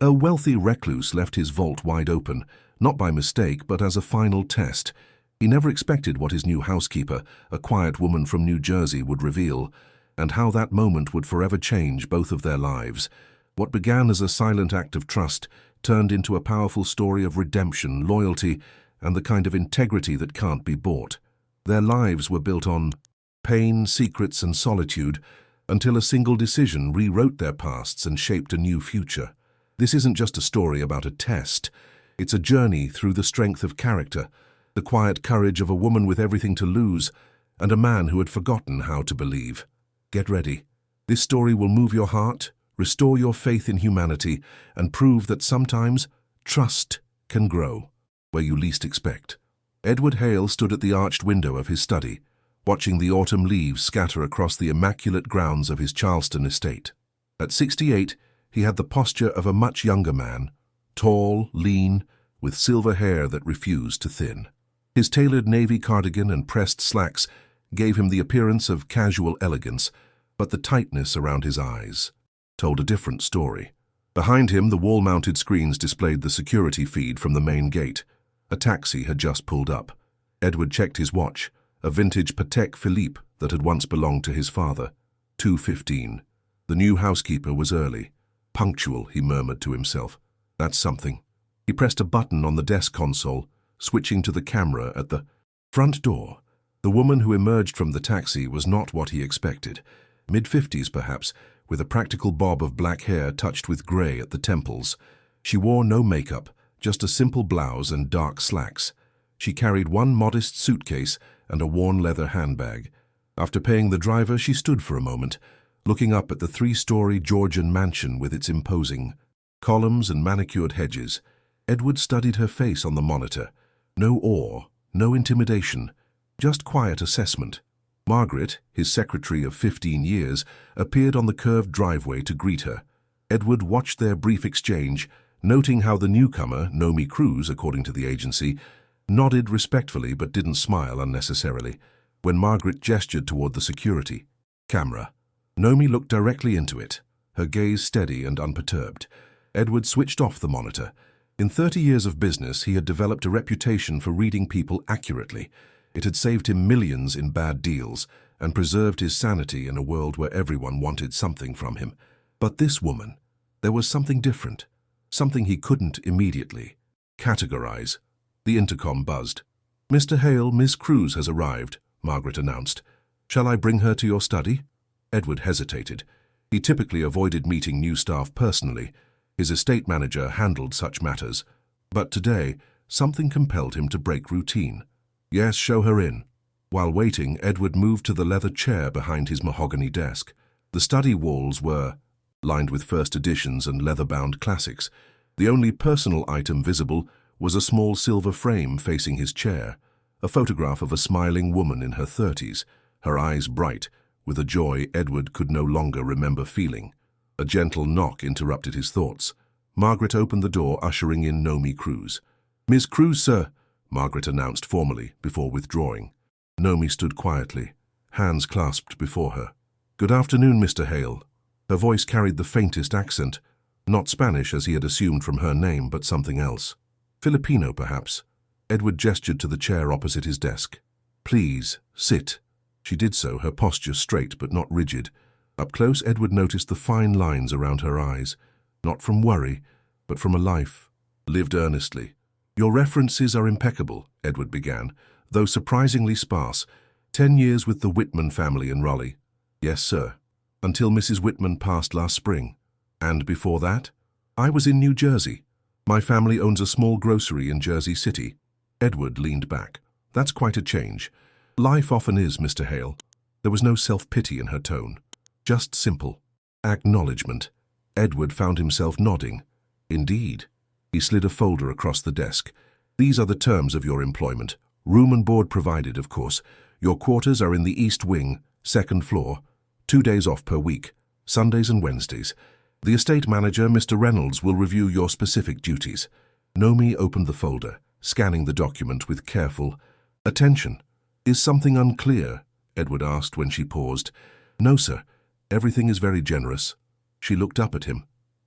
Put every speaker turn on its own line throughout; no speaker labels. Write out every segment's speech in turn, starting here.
A wealthy recluse left his vault wide open, not by mistake but as a final test. He never expected what his new housekeeper, a quiet woman from New Jersey, would reveal, and how that moment would forever change both of their lives. What began as a silent act of trust turned into a powerful story of redemption, loyalty, and the kind of integrity that can't be bought. Their lives were built on pain, secrets, and solitude, until a single decision rewrote their pasts and shaped a new future. This isn't just a story about a test. It's a journey through the strength of character, the quiet courage of a woman with everything to lose, and a man who had forgotten how to believe. Get ready. This story will move your heart, restore your faith in humanity, and prove that sometimes trust can grow where you least expect. Edward Hale stood at the arched window of his study, watching the autumn leaves scatter across the immaculate grounds of his Charleston estate. At 68, he had the posture of a much younger man, tall, lean, with silver hair that refused to thin. His tailored navy cardigan and pressed slacks gave him the appearance of casual elegance, but the tightness around his eyes told a different story. Behind him, the wall-mounted screens displayed the security feed from the main gate. A taxi had just pulled up. Edward checked his watch, a vintage Patek Philippe that had once belonged to his father. 2:15. The new housekeeper was early. Punctual, he murmured to himself. That's something. He pressed a button on the desk console, switching to the camera at the front door. The woman who emerged from the taxi was not what he expected. Mid-50s, perhaps, with a practical bob of black hair touched with grey at the temples. She wore no makeup, just a simple blouse and dark slacks. She carried one modest suitcase and a worn leather handbag. After paying the driver, she stood for a moment, looking up at the 3-story Georgian mansion with its imposing columns and manicured hedges. Edward studied her face on the monitor. No awe, no intimidation, just quiet assessment. Margaret, his secretary of 15 years, appeared on the curved driveway to greet her. Edward watched their brief exchange, noting how the newcomer, Nomi Cruz, according to the agency, nodded respectfully but didn't smile unnecessarily. When Margaret gestured toward the security camera, Nomi looked directly into it, her gaze steady and unperturbed. Edward switched off the monitor. In 30 years of business, he had developed a reputation for reading people accurately. It had saved him millions in bad deals and preserved his sanity in a world where everyone wanted something from him. But this woman, there was something different, something he couldn't immediately categorize. The intercom buzzed. "Mr. Hale, Miss Cruz has arrived," Margaret announced. "Shall I bring her to your study?" Edward hesitated. He typically avoided meeting new staff personally. His estate manager handled such matters. But today, something compelled him to break routine. "Yes, show her in." While waiting, Edward moved to the leather chair behind his mahogany desk. The study walls were lined with first editions and leather-bound classics. The only personal item visible was a small silver frame facing his chair, a photograph of a smiling woman in her 30s, her eyes bright, with a joy Edward could no longer remember feeling. A gentle knock interrupted his thoughts. Margaret opened the door, ushering in Nomi Cruz. "Miss Cruz, sir," Margaret announced formally, before withdrawing. Nomi stood quietly, hands clasped before her. "Good afternoon, Mr. Hale." Her voice carried the faintest accent, not Spanish as he had assumed from her name, but something else. Filipino, perhaps. Edward gestured to the chair opposite his desk. "Please, sit." She did so, her posture straight but not rigid. Up close, Edward noticed the fine lines around her eyes, not from worry, but from a life lived earnestly. "Your references are impeccable," Edward began, though surprisingly sparse. 10 years with the Whitman family in Raleigh. "Yes, sir. Until Mrs. Whitman passed last spring. And before that, I was in New Jersey. My family owns a small grocery in Jersey City." Edward leaned back. "That's quite a change. Life often is, Mr. Hale." There was no self-pity in her tone, just simple acknowledgement. Edward found himself nodding. "Indeed." He slid a folder across the desk. "These are the terms of your employment. Room and board provided, of course. Your quarters are in the East Wing, 2nd floor. 2 days off per week, Sundays and Wednesdays. The estate manager, Mr. Reynolds, will review your specific duties." Nomi opened the folder, scanning the document with careful attention. "Is something unclear?" Edward asked when she paused. "No, sir. Everything is very generous." She looked up at him.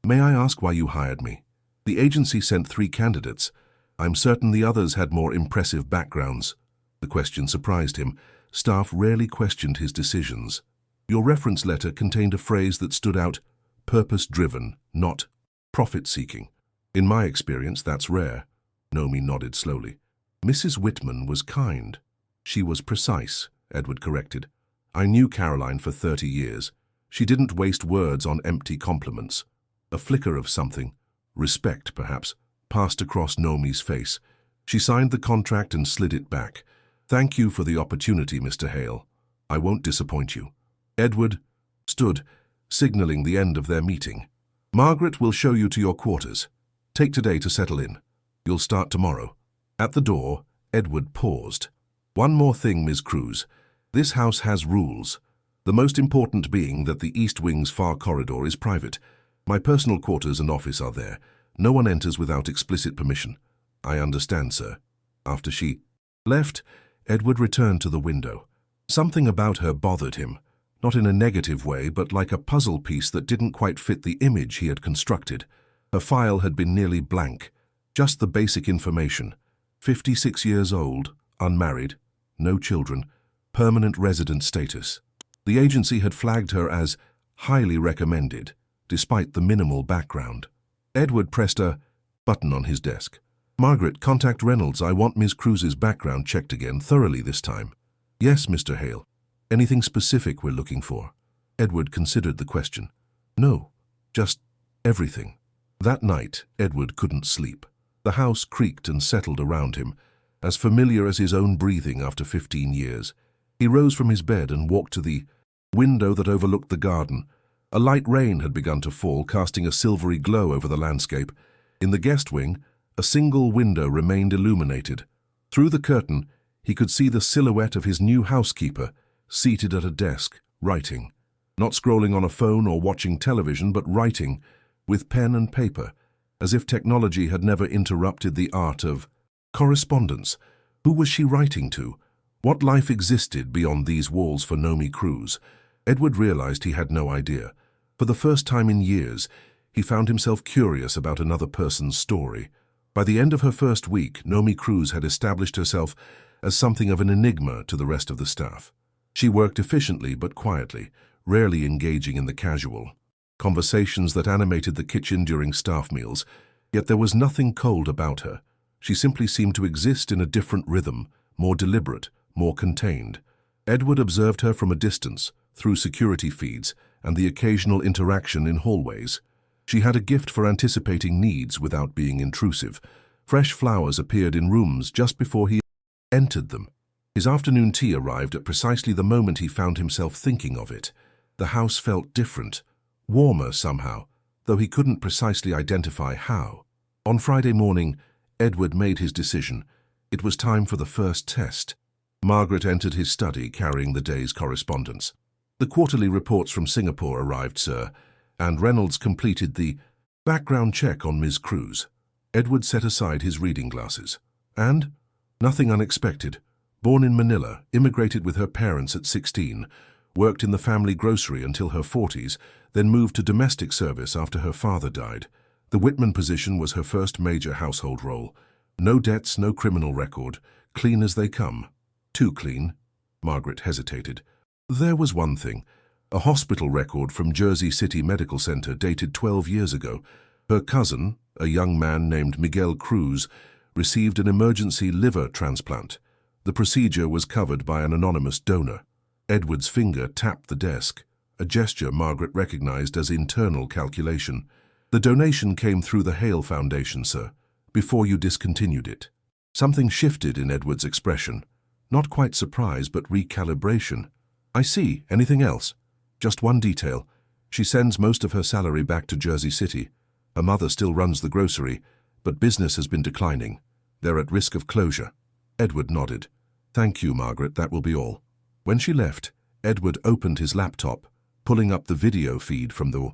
May I ask why you hired me? The agency sent 3 candidates. I'm certain the others had more impressive backgrounds. The question surprised him. Staff rarely questioned his decisions. Your reference letter contained a phrase that stood out: purpose-driven, not profit-seeking. In my experience, that's rare. Nomi nodded slowly. Mrs. Whitman was kind. She was precise, Edward corrected. I knew Caroline for 30 years. She didn't waste words on empty compliments. A flicker of something, respect perhaps, passed across Nomi's face. She signed the contract and slid it back. Thank you for the opportunity, Mr. Hale. I won't disappoint you. Edward stood, signaling the end of their meeting. Margaret will show you to your quarters. Take today to settle in. You'll start tomorrow. At the door, Edward paused. One more thing, Ms. Cruz. This house has rules. The most important being that the East Wing's far corridor is private. My personal quarters and office are there. No one enters without explicit permission. I understand, sir. After she left, Edward returned to the window. Something about her bothered him, not in a negative way, but like a puzzle piece that didn't quite fit the image he had constructed. Her file had been nearly blank, just the basic information. 56 years old, unmarried, no children, permanent resident status. The agency had flagged her as highly recommended, despite the minimal background. Edward pressed a button on his desk. Margaret, contact Reynolds. I want Ms. Cruz's background checked again, thoroughly this time. Yes, Mr. Hale. Anything specific we're looking for? Edward considered the question. No, just everything. That night, Edward couldn't sleep. The house creaked and settled around him, as familiar as his own breathing after 15 years. He rose from his bed and walked to the window that overlooked the garden. A light rain had begun to fall, casting a silvery glow over the landscape. In the guest wing, a single window remained illuminated. Through the curtain, he could see the silhouette of his new housekeeper, seated at a desk, writing. Not scrolling on a phone or watching television, but writing, with pen and paper, as if technology had never interrupted the art of correspondence. Who was she writing to? What life existed beyond these walls for Nomi Cruz? Edward realized he had no idea. For the first time in years, he found himself curious about another person's story. By the end of her first week, Nomi Cruz had established herself as something of an enigma to the rest of the staff. She worked efficiently but quietly, rarely engaging in the casual conversations that animated the kitchen during staff meals, yet there was nothing cold about her. She simply seemed to exist in a different rhythm, more deliberate, more contained. Edward observed her from a distance, through security feeds and the occasional interaction in hallways. She had a gift for anticipating needs without being intrusive. Fresh flowers appeared in rooms just before he entered them. His afternoon tea arrived at precisely the moment he found himself thinking of it. The house felt different, warmer somehow, though he couldn't precisely identify how. On Friday morning, Edward made his decision. It was time for the first test. Margaret entered his study carrying the day's correspondence. The quarterly reports from Singapore arrived, sir, and Reynolds completed the background check on Ms. Cruz. Edward set aside his reading glasses. And? Nothing unexpected. Born in Manila, immigrated with her parents at 16, worked in the family grocery until her 40s, then moved to domestic service after her father died. The Whitman position was her first major household role. No debts, no criminal record. Clean as they come. Too clean. Margaret hesitated. There was one thing. A hospital record from Jersey City Medical Center dated 12 years ago. Her cousin, a young man named Miguel Cruz, received an emergency liver transplant. The procedure was covered by an anonymous donor. Edward's finger tapped the desk, a gesture Margaret recognized as internal calculation. The donation came through the Hale Foundation, sir, before you discontinued it. Something shifted in Edward's expression. Not quite surprise, but recalibration. I see. Anything else? Just one detail. She sends most of her salary back to Jersey City. Her mother still runs the grocery, but business has been declining. They're at risk of closure. Edward nodded. Thank you, Margaret, that will be all. When she left, Edward opened his laptop, pulling up the video feed from the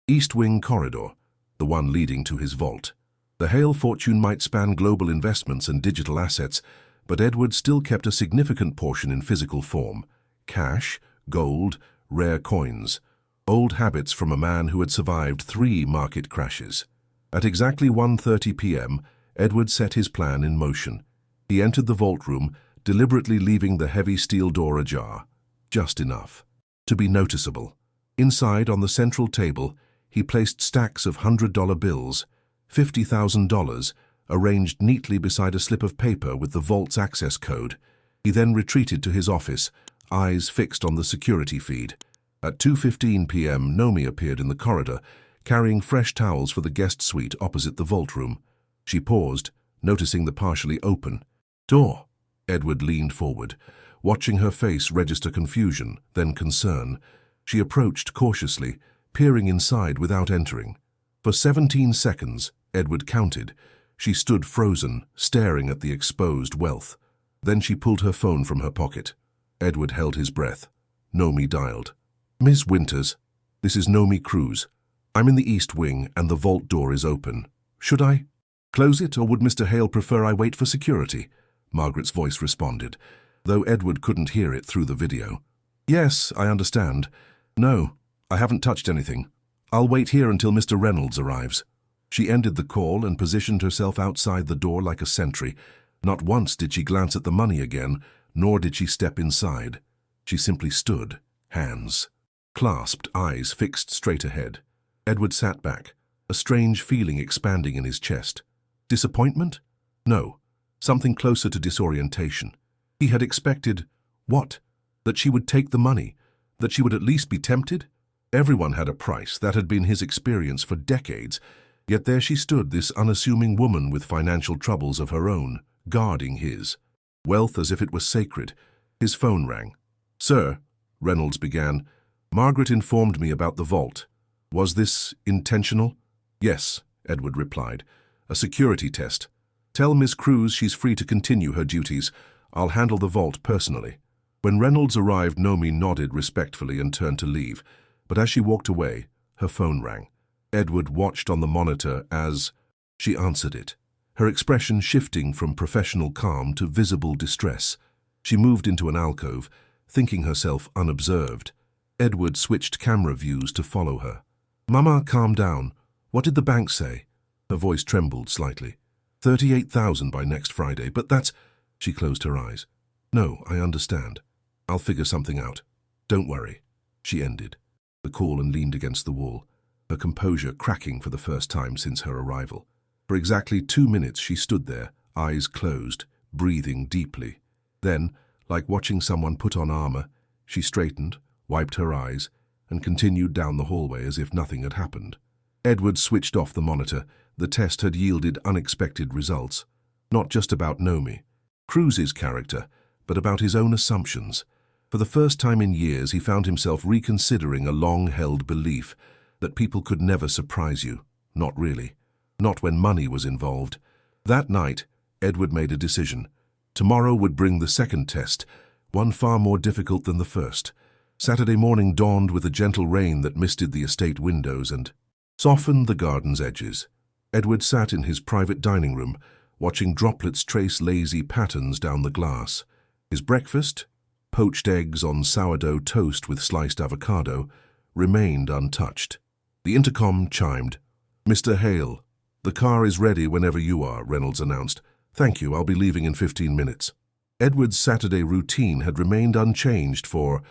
East Wing corridor, the one leading to his vault. The Hale fortune might span global investments and digital assets, but Edward still kept a significant portion in physical form. Cash, gold, rare coins. Old habits from a man who had survived 3 market crashes. At exactly 1:30 p.m., Edward set his plan in motion. He entered the vault room, deliberately leaving the heavy steel door ajar, just enough to be noticeable. Inside, on the central table, he placed stacks of $100 bills, $50,000, arranged neatly beside a slip of paper with the vault's access code. He then retreated to his office, eyes fixed on the security feed. At 2:15 p.m., Nomi appeared in the corridor, carrying fresh towels for the guest suite opposite the vault room. She paused, noticing the partially open door. Edward leaned forward, watching her face register confusion, then concern. She approached cautiously, peering inside without entering. For 17 seconds, Edward counted. She stood frozen, staring at the exposed wealth. Then she pulled her phone from her pocket. Edward held his breath. Nomi dialed. "Miss Winters, this is Nomi Cruz. I'm in the East Wing and the vault door is open. Should I close it, or would Mr. Hale prefer I wait for security?" Margaret's voice responded, though Edward couldn't hear it through the video. "Yes, I understand. No, I haven't touched anything. I'll wait here until Mr. Reynolds arrives." She ended the call and positioned herself outside the door like a sentry. Not once did she glance at the money again, nor did she step inside. She simply stood, hands clasped, eyes fixed straight ahead. Edward sat back, a strange feeling expanding in his chest. Disappointment? No, something closer to disorientation. He had expected, what? That she would take the money, that she would at least be tempted? Everyone had a price. That had been his experience for decades. Yet there she stood, this unassuming woman with financial troubles of her own, guarding his wealth as if it was sacred. His phone rang. "Sir," Reynolds began, "Margaret informed me about the vault. Was this intentional?" "Yes," Edward replied. "A security test. Tell Miss Cruz she's free to continue her duties. I'll handle the vault personally." When Reynolds arrived, Nomi nodded respectfully and turned to leave. But as she walked away, her phone rang. Edward watched on the monitor as she answered it, her expression shifting from professional calm to visible distress. She moved into an alcove, thinking herself unobserved. Edward switched camera views to follow her. "Mama, calm down. What did the bank say?" Her voice trembled slightly. 38,000 by next Friday, but that's..." She closed her eyes. "No, I understand. I'll figure something out. Don't worry." She ended the call and leaned against the wall, her composure cracking for the first time since her arrival. For exactly 2 minutes she stood there, eyes closed, breathing deeply. Then, like watching someone put on armor, she straightened, wiped her eyes, and continued down the hallway as if nothing had happened. Edward switched off the monitor. The test had yielded unexpected results. Not just about Nomi Cruz's character, but about his own assumptions. For the first time in years, he found himself reconsidering a long-held belief that people could never surprise you. Not really. Not when money was involved. That night, Edward made a decision. Tomorrow would bring the second test, one far more difficult than the first. Saturday morning dawned with a gentle rain that misted the estate windows and softened the garden's edges. Edward sat in his private dining room, watching droplets trace lazy patterns down the glass. His breakfast, poached eggs on sourdough toast with sliced avocado, remained untouched. The intercom chimed. "Mr. Hale, the car is ready whenever you are," Reynolds announced. "Thank you, I'll be leaving in 15 minutes." Edward's Saturday routine had remained unchanged for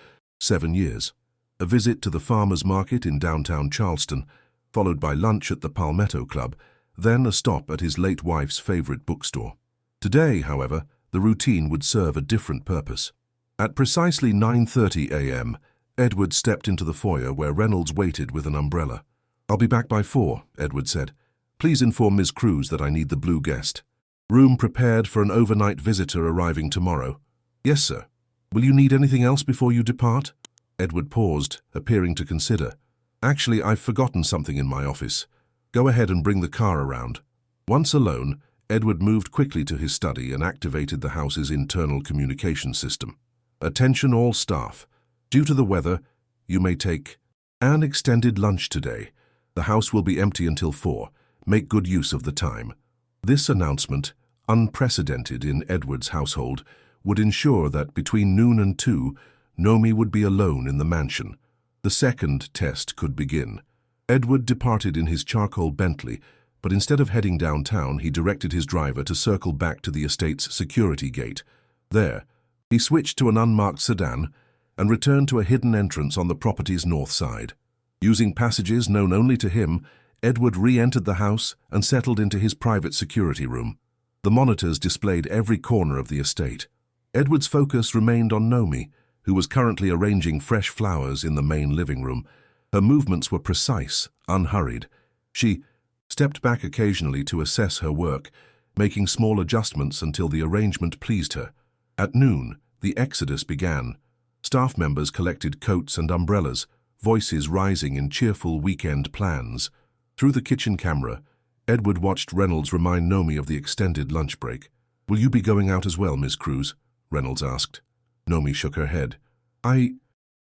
7 years. A visit to the farmer's market in downtown Charleston, followed by lunch at the Palmetto Club, then a stop at his late wife's favorite bookstore. Today, however, the routine would serve a different purpose. At precisely 9:30 a.m., Edward stepped into the foyer where Reynolds waited with an umbrella. "I'll be back by 4, Edward said. "Please inform Miss Cruz that I need the blue guest. Room prepared for an overnight visitor arriving tomorrow." "Yes, sir." "Will you need anything else before you depart?" Edward paused, appearing to consider. "Actually, I've forgotten something in my office. Go ahead and bring the car around." Once alone, Edward moved quickly to his study and activated the house's internal communication system. "Attention all staff. Due to the weather, you may take an extended lunch today. The house will be empty until 4. Make good use of the time." This announcement, unprecedented in Edward's household, would ensure that between noon and 2, Nomi would be alone in the mansion. The second test could begin. Edward departed in his charcoal Bentley, but instead of heading downtown, he directed his driver to circle back to the estate's security gate. There, he switched to an unmarked sedan and returned to a hidden entrance on the property's north side. Using passages known only to him, Edward re-entered the house and settled into his private security room. The monitors displayed every corner of the estate. Edward's focus remained on Nomi, who was currently arranging fresh flowers in the main living room. Her movements were precise, unhurried. She stepped back occasionally to assess her work, making small adjustments until the arrangement pleased her. At noon, the exodus began. Staff members collected coats and umbrellas, voices rising in cheerful weekend plans. Through the kitchen camera, Edward watched Reynolds remind Nomi of the extended lunch break. "Will you be going out as well, Ms. Cruz?" Reynolds asked. Nomi shook her head. "I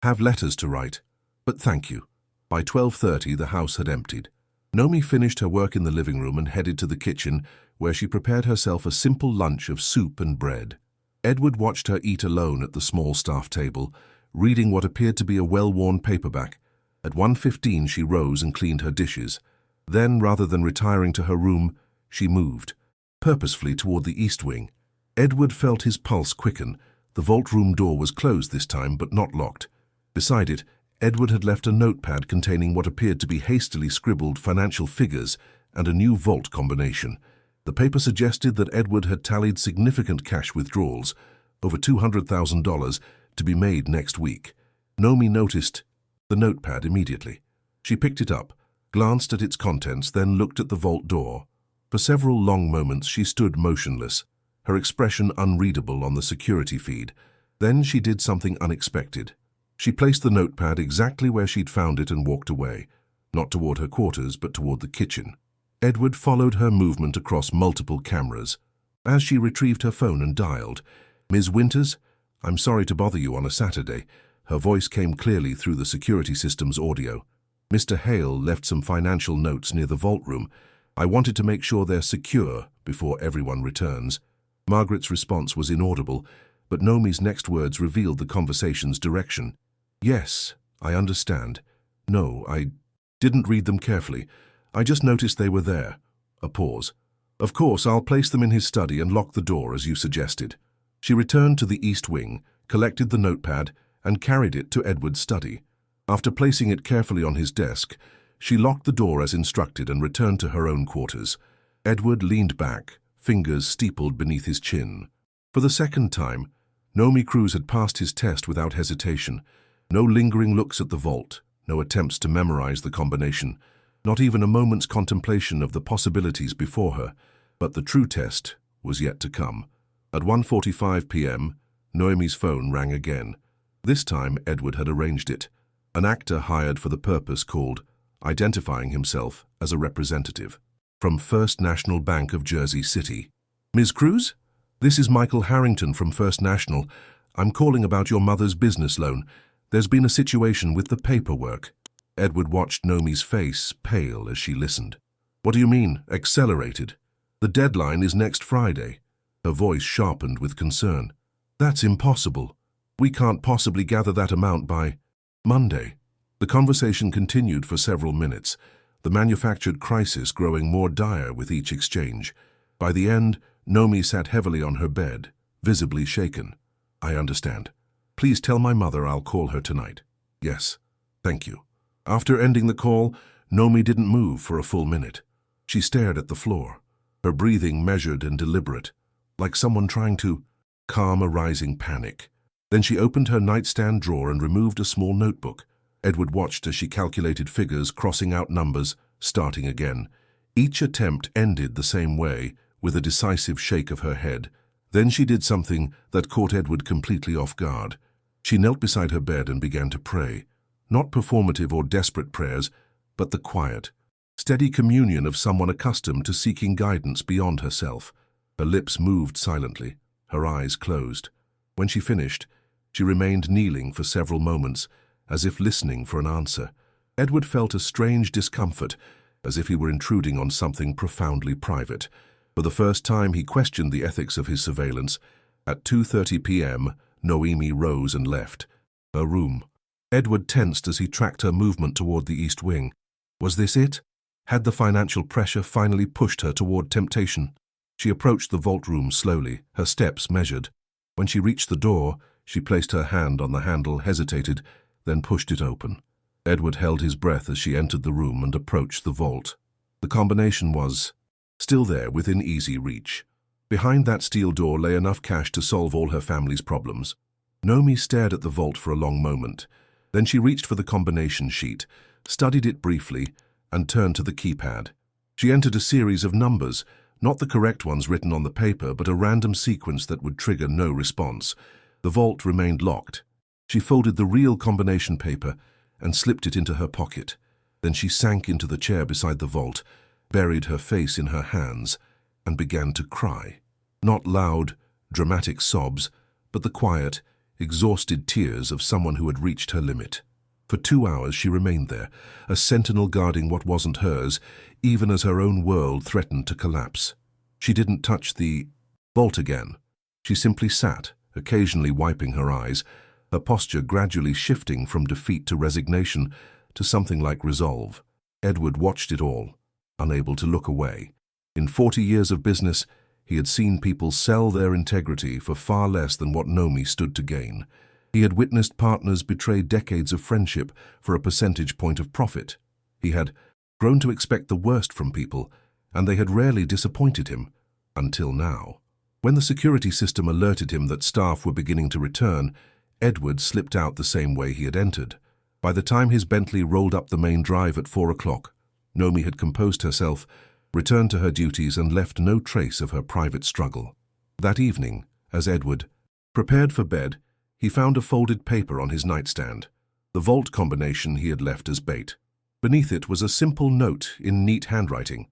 have letters to write, but thank you." By 12:30, the house had emptied. Nomi finished her work in the living room and headed to the kitchen, where she prepared herself a simple lunch of soup and bread. Edward watched her eat alone at the small staff table, reading what appeared to be a well-worn paperback. At 1:15, she rose and cleaned her dishes. Then, rather than retiring to her room, she moved, purposefully toward the east wing. Edward felt his pulse quicken. The vault room door was closed this time, but not locked. Beside it, Edward had left a notepad containing what appeared to be hastily scribbled financial figures and a new vault combination. The paper suggested that Edward had tallied significant cash withdrawals, over $200,000, to be made next week. Nomi noticed the notepad immediately. She picked it up, glanced at its contents, then looked at the vault door. For several long moments she stood motionless, her expression unreadable on the security feed. Then she did something unexpected. She placed the notepad exactly where she'd found it and walked away, not toward her quarters, but toward the kitchen. Edward followed her movement across multiple cameras. As she retrieved her phone and dialed, "Ms. Winters, I'm sorry to bother you on a Saturday." Her voice came clearly through the security system's audio. "Mr. Hale left some financial notes near the vault room. I wanted to make sure they're secure before everyone returns." Margaret's response was inaudible, but Nomi's next words revealed the conversation's direction. "Yes, I understand. No, I didn't read them carefully. I just noticed they were there." A pause. "Of course, I'll place them in his study and lock the door as you suggested." She returned to the east wing, collected the notepad, and carried it to Edward's study. After placing it carefully on his desk, she locked the door as instructed and returned to her own quarters. Edward leaned back, fingers steepled beneath his chin. For the second time, Nomi Cruz had passed his test without hesitation. No lingering looks at the vault, no attempts to memorize the combination, not even a moment's contemplation of the possibilities before her. But the true test was yet to come. At 1:45 p.m., Noemi's phone rang again. This time, Edward had arranged it. An actor hired for the purpose called identifying himself as a representative. From First National Bank of Jersey City. "Ms. Cruz? This is Michael Harrington from First National. I'm calling about your mother's business loan. There's been a situation with the paperwork." Edward watched Nomi's face pale as she listened. "What do you mean, accelerated? The deadline is next Friday." Her voice sharpened with concern. "That's impossible. We can't possibly gather that amount by Monday." The conversation continued for several minutes, the manufactured crisis growing more dire with each exchange. By the end, Nomi sat heavily on her bed, visibly shaken. "I understand. Please tell my mother I'll call her tonight." "Yes, thank you." After ending the call, Nomi didn't move for a full minute. She stared at the floor, her breathing measured and deliberate, like someone trying to calm a rising panic. Then she opened her nightstand drawer and removed a small notebook. Edward watched as she calculated figures, crossing out numbers, starting again. Each attempt ended the same way, with a decisive shake of her head. Then she did something that caught Edward completely off guard. She knelt beside her bed and began to pray. Not performative or desperate prayers, but the quiet, steady communion of someone accustomed to seeking guidance beyond herself. Her lips moved silently, her eyes closed. When she finished, she remained kneeling for several moments, as if listening for an answer. Edward felt a strange discomfort, as if he were intruding on something profoundly private. For the first time, he questioned the ethics of his surveillance. At 2:30 p.m., Noemi rose and left. Her room, Edward tensed as he tracked her movement toward the east wing. Was this it? Had the financial pressure finally pushed her toward temptation? She approached the vault room slowly, her steps measured. When she reached the door, she placed her hand on the handle, hesitated, then pushed it open. Edward held his breath as she entered the room and approached the vault. The combination was still there, within easy reach. Behind that steel door lay enough cash to solve all her family's problems. Nomi stared at the vault for a long moment. Then she reached for the combination sheet, studied it briefly, and turned to the keypad. She entered a series of numbers, not the correct ones written on the paper, but a random sequence that would trigger no response. The vault remained locked. She folded the real combination paper and slipped it into her pocket. Then she sank into the chair beside the vault, buried her face in her hands, and began to cry. Not loud, dramatic sobs, but the quiet, exhausted tears of someone who had reached her limit. For 2 hours she remained there, a sentinel guarding what wasn't hers, even as her own world threatened to collapse. She didn't touch the vault again. She simply sat, occasionally wiping her eyes, her posture gradually shifting from defeat to resignation to something like resolve. Edward watched it all, unable to look away. In 40 years of business, he had seen people sell their integrity for far less than what Nomi stood to gain. He had witnessed partners betray decades of friendship for a percentage point of profit. He had grown to expect the worst from people, and they had rarely disappointed him, until now. When the security system alerted him that staff were beginning to return, Edward slipped out the same way he had entered. By the time his Bentley rolled up the main drive at 4 o'clock, Nomi had composed herself, returned to her duties, and left no trace of her private struggle. That evening, as Edward prepared for bed, he found a folded paper on his nightstand, the vault combination he had left as bait. Beneath it was a simple note in neat handwriting.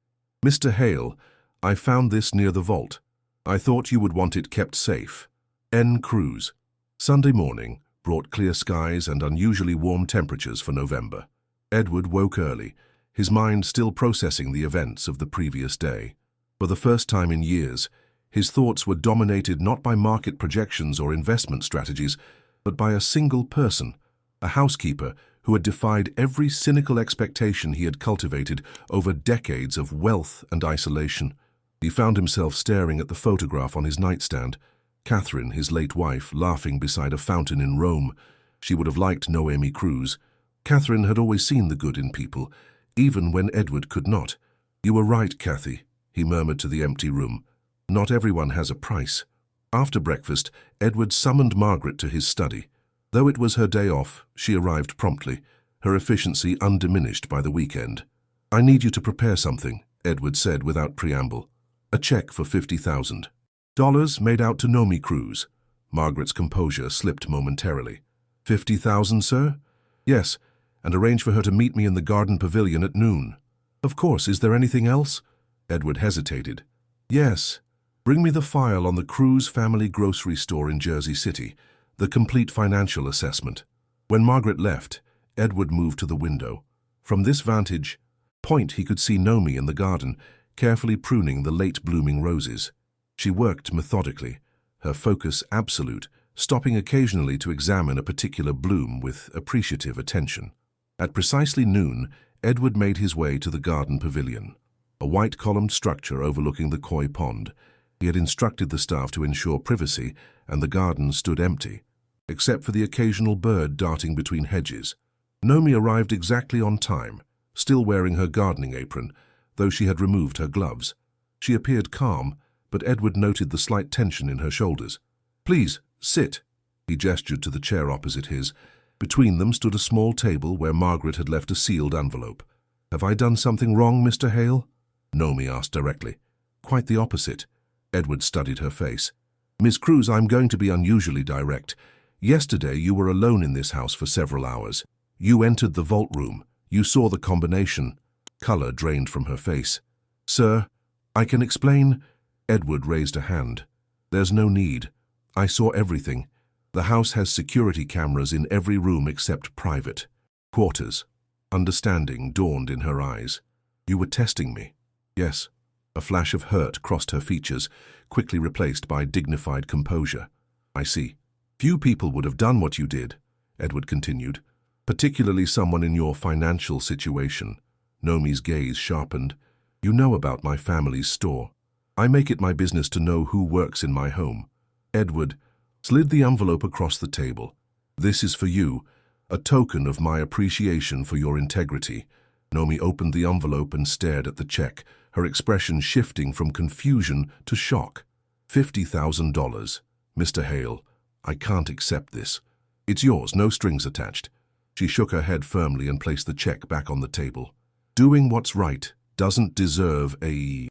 "Mr. Hale, I found this near the vault. I thought you would want it kept safe. N. Cruz." Sunday morning brought clear skies and unusually warm temperatures for November. Edward woke early, his mind still processing the events of the previous day. For the first time in years, his thoughts were dominated not by market projections or investment strategies, but by a single person, a housekeeper who had defied every cynical expectation he had cultivated over decades of wealth and isolation. He found himself staring at the photograph on his nightstand, Catherine, his late wife, laughing beside a fountain in Rome. She would have liked Nomi Cruz. Catherine had always seen the good in people, even when Edward could not. "You were right, Cathy," he murmured to the empty room. "Not everyone has a price." After breakfast, Edward summoned Margaret to his study. Though it was her day off, she arrived promptly, her efficiency undiminished by the weekend. "I need you to prepare something," Edward said without preamble. "A check for $50,000 made out to Nomi Cruz." Margaret's composure slipped momentarily. "50,000, sir?" "Yes, and arrange for her to meet me in the garden pavilion at noon." "Of course. Is there anything else?" Edward hesitated. "Yes. Bring me the file on the Cruz family grocery store in Jersey City, the complete financial assessment." When Margaret left, Edward moved to the window. From this vantage point he could see Nomi in the garden, carefully pruning the late-blooming roses. She worked methodically, her focus absolute, stopping occasionally to examine a particular bloom with appreciative attention. At precisely noon, Edward made his way to the garden pavilion, a white-columned structure overlooking the koi pond. He had instructed the staff to ensure privacy, and the garden stood empty, except for the occasional bird darting between hedges. Nomi arrived exactly on time, still wearing her gardening apron, though she had removed her gloves. She appeared calm, but Edward noted the slight tension in her shoulders. "Please, sit." He gestured to the chair opposite his. Between them stood a small table where Margaret had left a sealed envelope. "Have I done something wrong, Mr. Hale?" Nomi asked directly. "Quite the opposite." Edward studied her face. "Miss Cruz, I'm going to be unusually direct. Yesterday you were alone in this house for several hours. You entered the vault room. You saw the combination." Color drained from her face. "Sir, I can explain." Edward raised a hand. "There's no need. I saw everything. The house has security cameras in every room except private quarters." Understanding dawned in her eyes. "You were testing me." "Yes." A flash of hurt crossed her features, quickly replaced by dignified composure. "I see. Few people would have done what you did," Edward continued. particularly someone in your financial situation. Nomi's gaze sharpened. You know about my family's store. I make it my business to know who works in my home. Edward slid the envelope across the table. This is for you, a token of my appreciation for your integrity. Nomi opened the envelope and stared at the check, her expression shifting from confusion to shock. $50,000. Mr. Hale, I can't accept this. It's yours, no strings attached. She shook her head firmly and placed the check back on the table. Doing what's right doesn't deserve a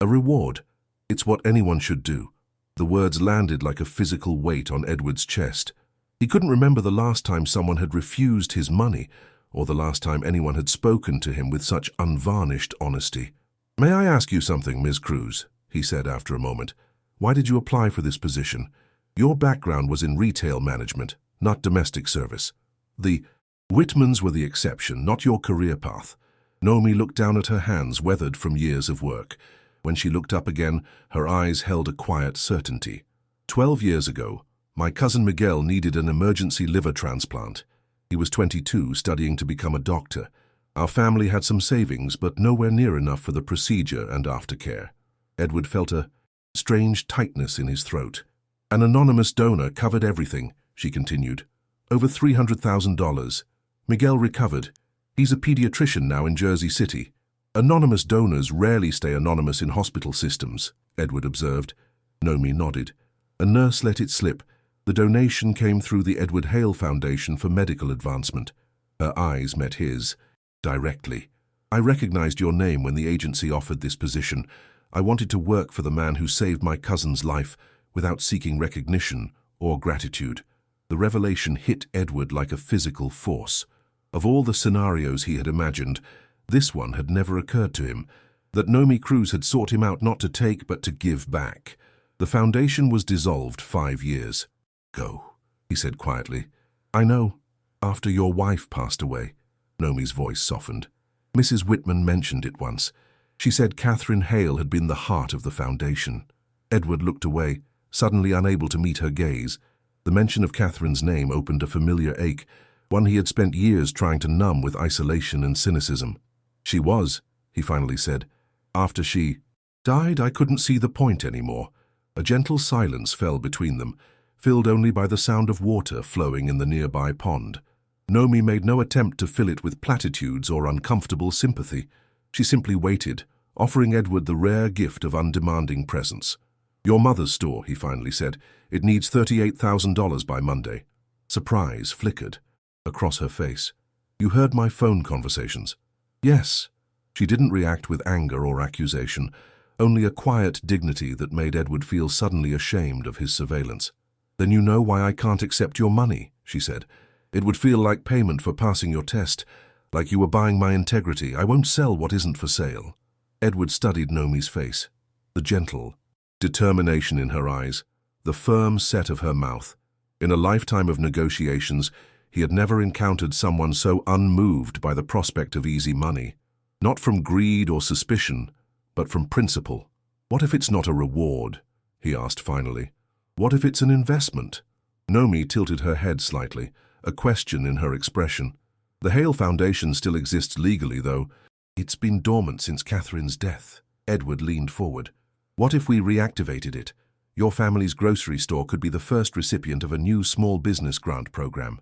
reward. It's what anyone should do. The words landed like a physical weight on Edward's chest. He couldn't remember the last time someone had refused his money, or the last time anyone had spoken to him with such unvarnished honesty. May I ask you something, Ms. Cruz? He said after a moment. Why did you apply for this position? Your background was in retail management, not domestic service. The Whitmans were the exception, not your career path. Nomi looked down at her hands, weathered from years of work. When she looked up again, her eyes held a quiet certainty. 12 years ago, my cousin Miguel needed an emergency liver transplant. He was 22, studying to become a doctor. Our family had some savings, but nowhere near enough for the procedure and aftercare. Edward felt a strange tightness in his throat. An anonymous donor covered everything, she continued. Over $300,000. Miguel recovered. He's a pediatrician now in Jersey City. Anonymous donors rarely stay anonymous in hospital systems, Edward observed. Nomi nodded. A nurse let it slip. The donation came through the Edward Hale Foundation for Medical Advancement. Her eyes met his, directly. I recognized your name when the agency offered this position. I wanted to work for the man who saved my cousin's life without seeking recognition or gratitude. The revelation hit Edward like a physical force. Of all the scenarios he had imagined, this one had never occurred to him, that Nomi Cruz had sought him out not to take but to give back. The foundation was dissolved 5 years ago, he said quietly. I know, after your wife passed away. Nomi's voice softened. Mrs. Whitman mentioned it once. She said Catherine Hale had been the heart of the foundation. Edward looked away, suddenly unable to meet her gaze. The mention of Catherine's name opened a familiar ache, one he had spent years trying to numb with isolation and cynicism. She was, he finally said. After she died, I couldn't see the point anymore. A gentle silence fell between them, filled only by the sound of water flowing in the nearby pond. Nomi made no attempt to fill it with platitudes or uncomfortable sympathy. She simply waited, offering Edward the rare gift of undemanding presence. Your mother's store, he finally said. It needs $38,000 by Monday. Surprise flickered across her face. You heard my phone conversations? Yes. She didn't react with anger or accusation, only a quiet dignity that made Edward feel suddenly ashamed of his surveillance. Then you know why I can't accept your money, she said. It would feel like payment for passing your test, like you were buying my integrity. I won't sell what isn't for sale. Edward studied Nomi's face, the gentle determination in her eyes, the firm set of her mouth. In a lifetime of negotiations, he had never encountered someone so unmoved by the prospect of easy money. Not from greed or suspicion, but from principle. What if it's not a reward? He asked finally. What if it's an investment? Nomi tilted her head slightly, a question in her expression. The Hale Foundation still exists legally, though. It's been dormant since Catherine's death. Edward leaned forward. What if we reactivated it? Your family's grocery store could be the first recipient of a new small business grant program.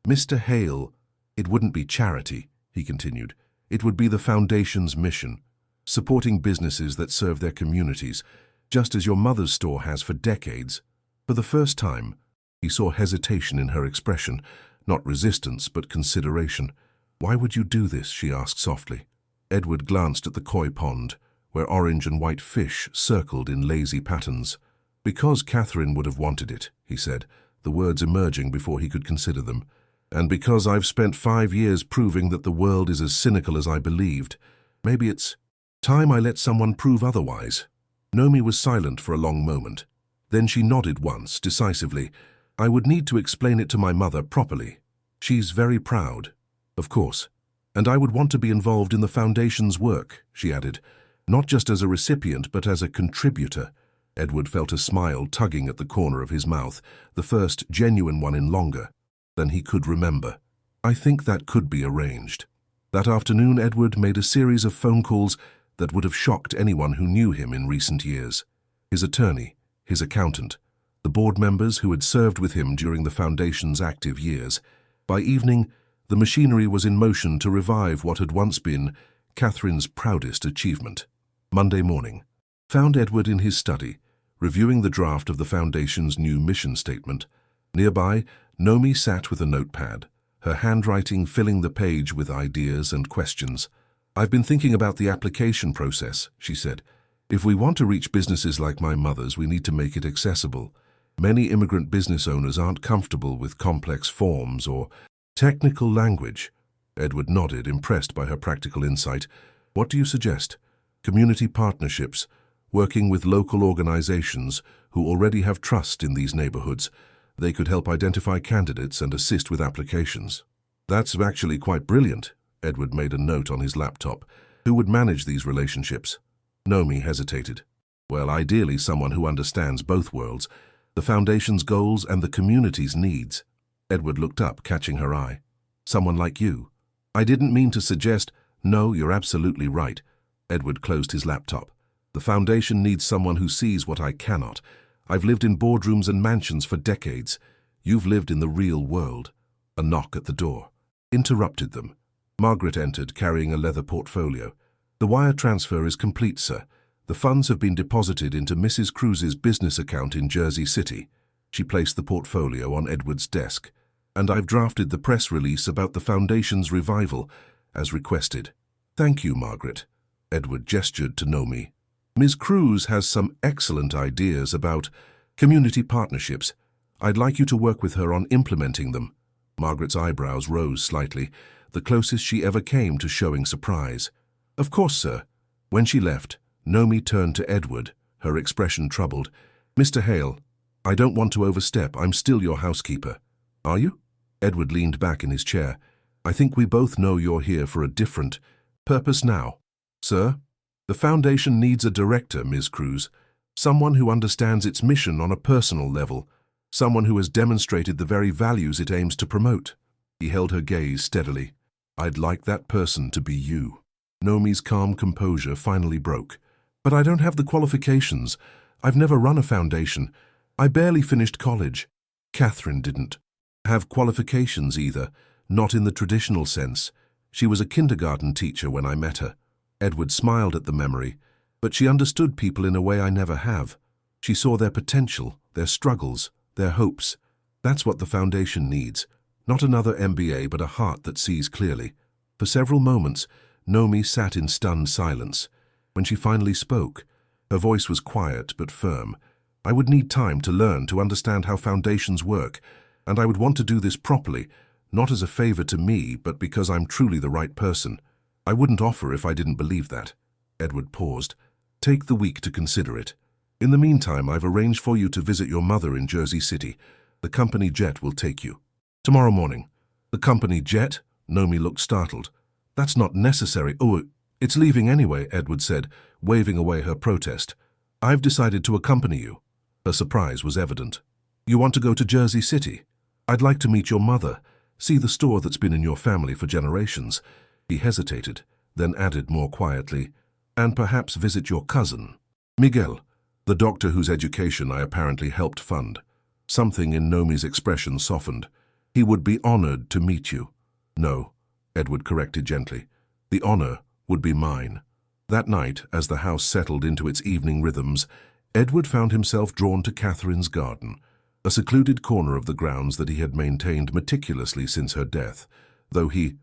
Mr. Hale, it wouldn't be charity, he continued. It would be the Foundation's mission, supporting businesses that serve their communities, just as your mother's store has for decades. For the first time, he saw hesitation in her expression, not resistance but consideration. Why would you do this? She asked softly. Edward glanced at the koi pond, where orange and white fish circled in lazy patterns. Because Catherine would have wanted it, he said, the words emerging before he could consider them. And because I've spent 5 years proving that the world is as cynical as I believed. Maybe it's time I let someone prove otherwise. Nomi was silent for a long moment. Then she nodded once, decisively. I would need to explain it to my mother properly. She's very proud, of course. And I would want to be involved in the Foundation's work, she added, not just as a recipient, but as a contributor. Edward felt a smile tugging at the corner of his mouth, the first genuine one in longer than he could remember. I think that could be arranged. That afternoon, Edward made a series of phone calls that would have shocked anyone who knew him in recent years. His attorney, his accountant, the board members who had served with him during the Foundation's active years. By evening, the machinery was in motion to revive what had once been Catherine's proudest achievement. Monday morning found Edward in his study, reviewing the draft of the Foundation's new mission statement. Nearby, Nomi sat with a notepad, her handwriting filling the page with ideas and questions. "I've been thinking about the application process," she said. "If we want to reach businesses like my mother's, we need to make it accessible. Many immigrant business owners aren't comfortable with complex forms or technical language." Edward nodded, impressed by her practical insight. "What do you suggest?" "Community partnerships, working with local organizations who already have trust in these neighborhoods. They could help identify candidates and assist with applications." "That's actually quite brilliant." Edward made a note on his laptop. "Who would manage these relationships?" Nomi hesitated. "Well, ideally someone who understands both worlds, the Foundation's goals and the community's needs." Edward looked up, catching her eye. "Someone like you." "I didn't mean to suggest—" "No, you're absolutely right." Edward closed his laptop. "The Foundation needs someone who sees what I cannot. I've lived in boardrooms and mansions for decades. You've lived in the real world." A knock at the door interrupted them. Margaret entered, carrying a leather portfolio. "The wire transfer is complete, sir. The funds have been deposited into Mrs. Cruz's business account in Jersey City." She placed the portfolio on Edward's desk. "And I've drafted the press release about the Foundation's revival, as requested." "Thank you, Margaret." Edward gestured to Nomi. "Ms. Cruz has some excellent ideas about community partnerships. I'd like you to work with her on implementing them." Margaret's eyebrows rose slightly, the closest she ever came to showing surprise. "Of course, sir." When she left, Nomi turned to Edward, her expression troubled. "Mr. Hale, I don't want to overstep. I'm still your housekeeper." "Are you?" Edward leaned back in his chair. "I think we both know you're here for a different purpose now." "Sir?" "The Foundation needs a director, Ms. Cruz. Someone who understands its mission on a personal level. Someone who has demonstrated the very values it aims to promote." He held her gaze steadily. "I'd like that person to be you." Nomi's calm composure finally broke. "But I don't have the qualifications. I've never run a foundation. I barely finished college." Catherine didn't have qualifications either, not in the traditional sense. She was a kindergarten teacher when I met her. Edward smiled at the memory, but she understood people in a way I never have. She saw their potential, their struggles, their hopes. That's what the Foundation needs. Not another MBA, but a heart that sees clearly. For several moments, Nomi sat in stunned silence. When she finally spoke, her voice was quiet but firm. "I would need time to learn to understand how foundations work, and I would want to do this properly, not as a favor to me, but because I'm truly the right person. I wouldn't offer if I didn't believe that." Edward paused. "Take the week to consider it. In the meantime, I've arranged for you to visit your mother in Jersey City. The company jet will take you. Tomorrow morning." "The company jet?" Nomi looked startled. "That's not necessary." "Oh, it's leaving anyway," Edward said, waving away her protest. "I've decided to accompany you." Her surprise was evident. "You want to go to Jersey City?" "I'd like to meet your mother, see the store that's been in your family for generations." He hesitated, then added more quietly, "and perhaps visit your cousin, Miguel, the doctor whose education I apparently helped fund." Something in Nomi's expression softened. "He would be honored to meet you." "No," Edward corrected gently. "The honor would be mine." That night, as the house settled into its evening rhythms, Edward found himself drawn to Catherine's garden, a secluded corner of the grounds that he had maintained meticulously since her death, though he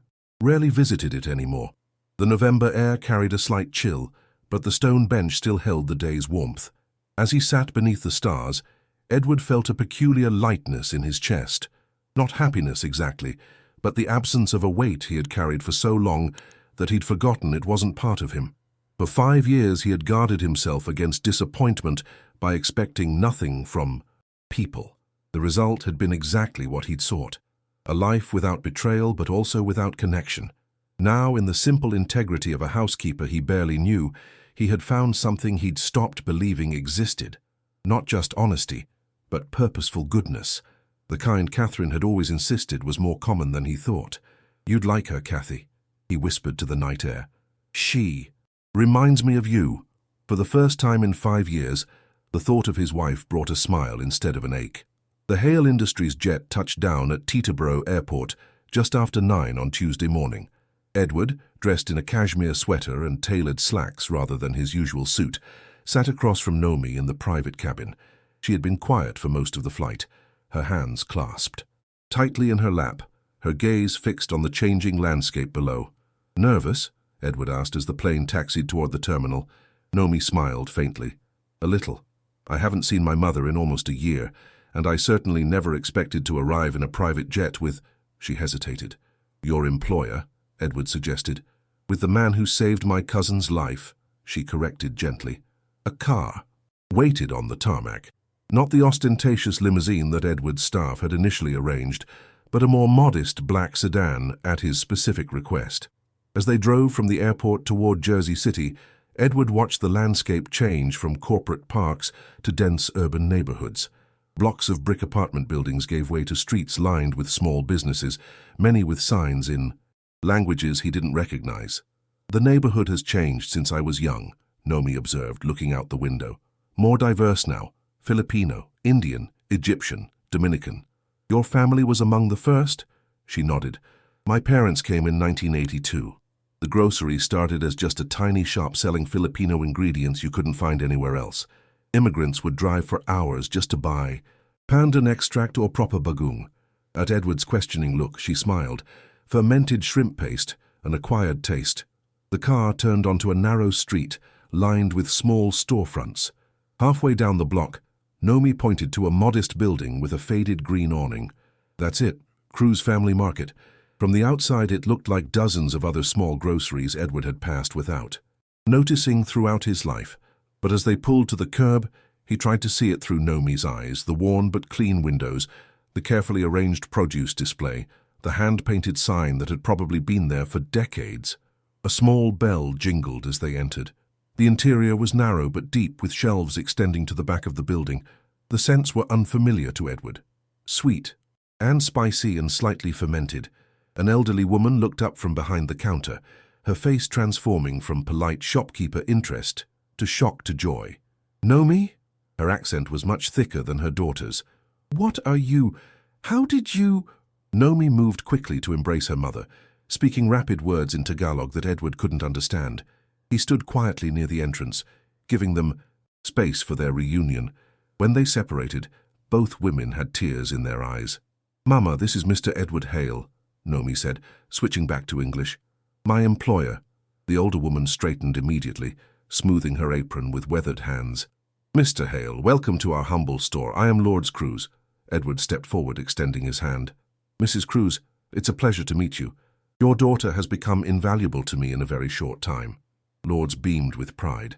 rarely visited it anymore. The November air carried a slight chill, but the stone bench still held the day's warmth. As he sat beneath the stars, Edward felt a peculiar lightness in his chest. Not happiness exactly, but the absence of a weight he had carried for so long that he'd forgotten it wasn't part of him. For 5 years he had guarded himself against disappointment by expecting nothing from people. The result had been exactly what he'd sought. A life without betrayal, but also without connection. Now, in the simple integrity of a housekeeper he barely knew, he had found something he'd stopped believing existed. Not just honesty, but purposeful goodness. The kind Catherine had always insisted was more common than he thought. "You'd like her, Kathy," he whispered to the night air. "She reminds me of you." For the first time in 5 years, the thought of his wife brought a smile instead of an ache. The Hale Industries jet touched down at Teterboro Airport just after 9 on Tuesday morning. Edward, dressed in a cashmere sweater and tailored slacks rather than his usual suit, sat across from Nomi in the private cabin. She had been quiet for most of the flight, her hands clasped tightly in her lap, her gaze fixed on the changing landscape below. "Nervous?" Edward asked as the plane taxied toward the terminal. Nomi smiled faintly. "A little. I haven't seen my mother in almost a year, and I certainly never expected to arrive in a private jet with—" She hesitated. "Your employer," Edward suggested. "With the man who saved my cousin's life," she corrected gently. A car waited on the tarmac. Not the ostentatious limousine that Edward's staff had initially arranged, but a more modest black sedan at his specific request. As they drove from the airport toward Jersey City, Edward watched the landscape change from corporate parks to dense urban neighborhoods. Blocks of brick apartment buildings gave way to streets lined with small businesses, many with signs in languages he didn't recognize. "The neighborhood has changed since I was young," Nomi observed, looking out the window. "More diverse now. Filipino, Indian, Egyptian, Dominican. Your family was among the first?" She nodded. "My parents came in 1982. The grocery started as just a tiny shop selling Filipino ingredients you couldn't find anywhere else. Immigrants would drive for hours just to buy pandan extract or proper bagoong." At Edward's questioning look, she smiled. Fermented shrimp paste, an acquired taste. The car turned onto a narrow street, lined with small storefronts. Halfway down the block, Nomi pointed to a modest building with a faded green awning. "That's it, Cruz Family Market." From the outside it looked like dozens of other small groceries Edward had passed without noticing throughout his life. But as they pulled to the curb, he tried to see it through Nomi's eyes, the worn but clean windows, the carefully arranged produce display, the hand-painted sign that had probably been there for decades. A small bell jingled as they entered. The interior was narrow but deep, with shelves extending to the back of the building. The scents were unfamiliar to Edward. Sweet and spicy and slightly fermented. An elderly woman looked up from behind the counter, her face transforming from polite shopkeeper interest to shock to joy. "Nomi?" Her accent was much thicker than her daughter's. "What are you? How did you—" Nomi moved quickly to embrace her mother, speaking rapid words in Tagalog that Edward couldn't understand. He stood quietly near the entrance, giving them space for their reunion. When they separated, both women had tears in their eyes. "Mama, this is Mr. Edward Hale," Nomi said, switching back to English. "My employer." The older woman straightened immediately, smoothing her apron with weathered hands. "Mr. Hale, welcome to our humble store. I am Lord Cruz." Edward stepped forward, extending his hand. "Mrs. Cruz, it's a pleasure to meet you. Your daughter has become invaluable to me in a very short time." Lords beamed with pride.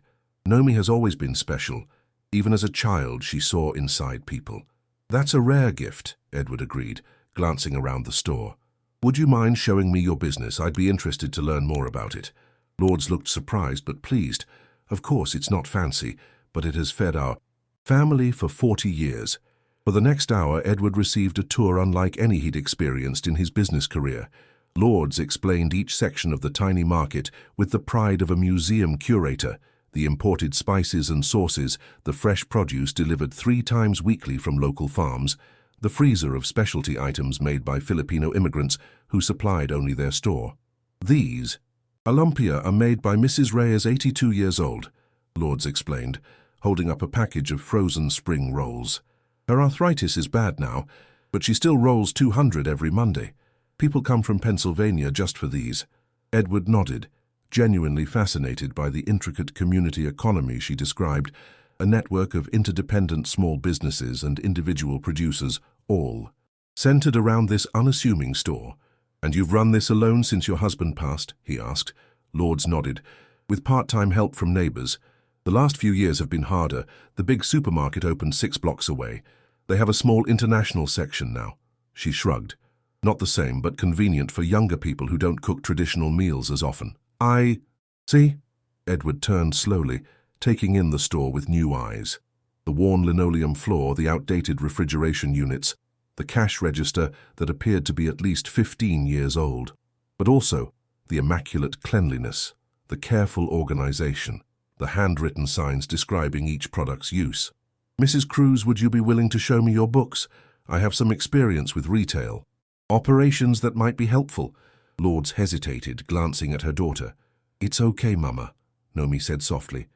"Nomi has always been special. Even as a child, she saw inside people." "That's a rare gift," Edward agreed, glancing around the store. "Would you mind showing me your business? I'd be interested to learn more about it." Lords looked surprised but pleased. "Of course, it's not fancy, but it has fed our family for 40 years. For the next hour, Edward received a tour unlike any he'd experienced in his business career. Lords explained each section of the tiny market with the pride of a museum curator, the imported spices and sauces, the fresh produce delivered 3 times weekly from local farms, the freezer of specialty items made by Filipino immigrants who supplied only their store. "These lumpia are made by Mrs. Reyes, 82 years old," Lords explained, holding up a package of frozen spring rolls. "Her arthritis is bad now, but she still rolls 200 every Monday. People come from Pennsylvania just for these." Edward nodded, genuinely fascinated by the intricate community economy she described, a network of interdependent small businesses and individual producers, all centered around this unassuming store. "And you've run this alone since your husband passed?" he asked. Lords nodded. "With part-time help from neighbors. The last few years have been harder. The big supermarket opened 6 blocks away. They have a small international section now." She shrugged. "Not the same, but convenient for younger people who don't cook traditional meals as often." "I see." Edward turned slowly, taking in the store with new eyes. The worn linoleum floor, the outdated refrigeration units, the cash register that appeared to be at least 15 years old. but also the immaculate cleanliness, the careful organization, the handwritten signs describing each product's use. "Mrs. Cruz, would you be willing to show me your books? I have some experience with retail. Operations that might be helpful." Lourdes hesitated, glancing at her daughter. "It's okay, Mama," Nomi said softly.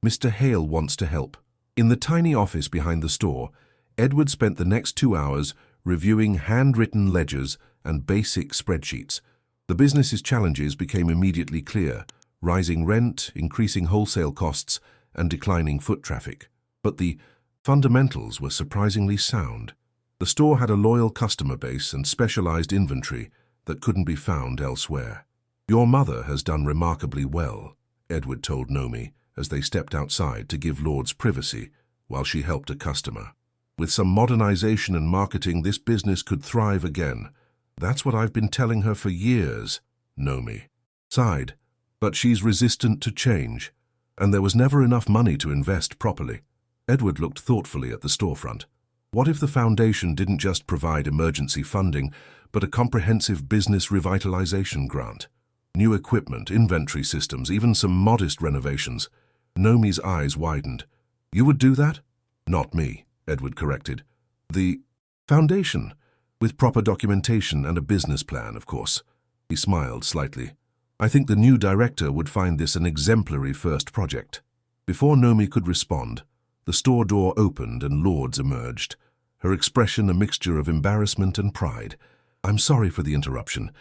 "Mr. Hale wants to help." In the tiny office behind the store, Edward spent the next 2 hours reviewing handwritten ledgers and basic spreadsheets. The business's challenges became immediately clear: rising rent, increasing wholesale costs, and declining foot traffic. But the fundamentals were surprisingly sound. The store had a loyal customer base and specialized inventory that couldn't be found elsewhere. "Your mother has done remarkably well," Edward told Nomi as they stepped outside to give Lourdes privacy while she helped a customer. "With some modernization and marketing, this business could thrive again. That's what I've been telling her for years," Nomi sighed. "But she's resistant to change, and there was never enough money to invest properly." Edward looked thoughtfully at the storefront. What if the foundation didn't just provide emergency funding, but a comprehensive business revitalization grant? New equipment, inventory systems, even some modest renovations. Nomi's eyes widened. "You would do that?" "Not me," Edward corrected. "The foundation, with proper documentation and a business plan, of course." He smiled slightly. "I think the new director would find this an exemplary first project." Before Nomi could respond, the store door opened and Lourdes emerged, her expression a mixture of embarrassment and pride. "I'm sorry for the interruption.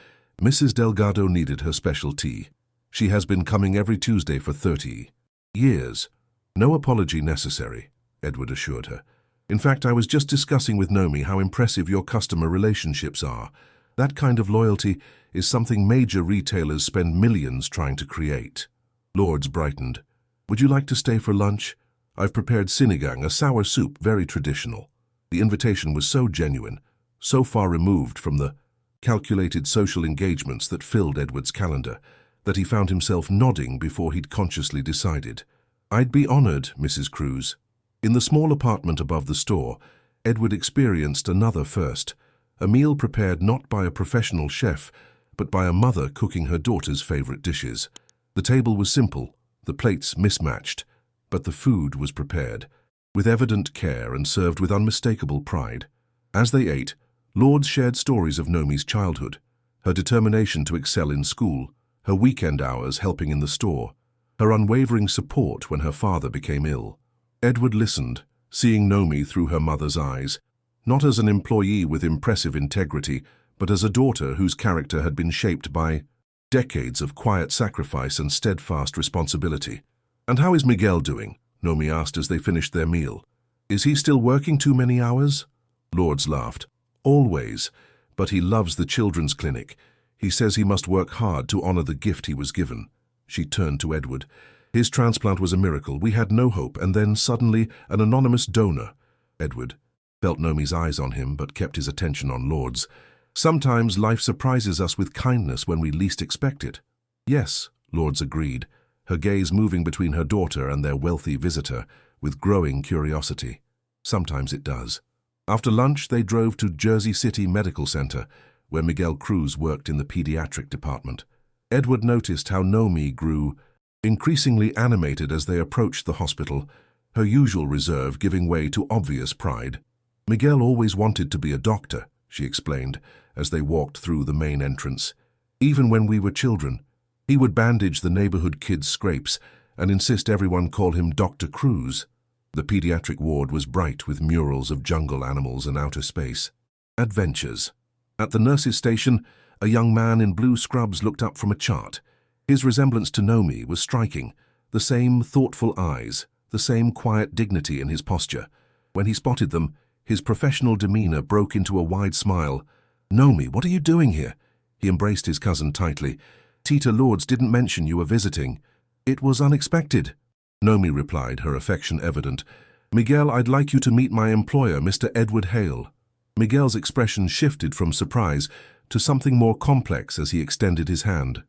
Mrs. Delgado needed her special tea. She has been coming every Tuesday for 30 years. No apology necessary," Edward assured her. "In fact, I was just discussing with Nomi how impressive your customer relationships are. That kind of loyalty is something major retailers spend millions trying to create." Lourdes brightened. "Would you like to stay for lunch? I've prepared sinigang, a sour soup, very traditional." The invitation was so genuine, so far removed from the calculated social engagements that filled Edward's calendar, that he found himself nodding before he'd consciously decided. "I'd be honored, Mrs. Cruz." In the small apartment above the store, Edward experienced another first, a meal prepared not by a professional chef, but by a mother cooking her daughter's favorite dishes. The table was simple, the plates mismatched, but the food was prepared with evident care and served with unmistakable pride. As they ate, Lourdes shared stories of Nomi's childhood, her determination to excel in school, her weekend hours helping in the store, her unwavering support when her father became ill. Edward listened, seeing Nomi through her mother's eyes, not as an employee with impressive integrity, but as a daughter whose character had been shaped by decades of quiet sacrifice and steadfast responsibility. "And how is Miguel doing?" Nomi asked as they finished their meal. "Is he still working too many hours?" Lourdes laughed. "Always, but he loves the children's clinic. He says he must work hard to honor the gift he was given." She turned to Edward. "His transplant was a miracle. We had no hope, and then suddenly an anonymous donor." Edward felt Nomi's eyes on him, but kept his attention on Lourdes. "Sometimes life surprises us with kindness when we least expect it." "Yes," Lourdes agreed, her gaze moving between her daughter and their wealthy visitor with growing curiosity. "Sometimes it does." After lunch, they drove to Jersey City Medical Center, where Miguel Cruz worked in the pediatric department. Edward noticed how Nomi grew increasingly animated as they approached the hospital, her usual reserve giving way to obvious pride. "Miguel always wanted to be a doctor," she explained as they walked through the main entrance. "Even when we were children, he would bandage the neighborhood kids' scrapes and insist everyone call him Dr. Cruz." The pediatric ward was bright with murals of jungle animals and outer space. Adventures. At the nurse's station, a young man in blue scrubs looked up from a chart. His resemblance to Nomi was striking, the same thoughtful eyes, the same quiet dignity in his posture. When he spotted them, his professional demeanor broke into a wide smile. "Nomi, what are you doing here?" He embraced his cousin tightly. "Tita Lourdes didn't mention you were visiting." "It was unexpected," Nomi replied, her affection evident. "Miguel, I'd like you to meet my employer, Mr. Edward Hale." Miguel's expression shifted from surprise to something more complex as he extended his hand.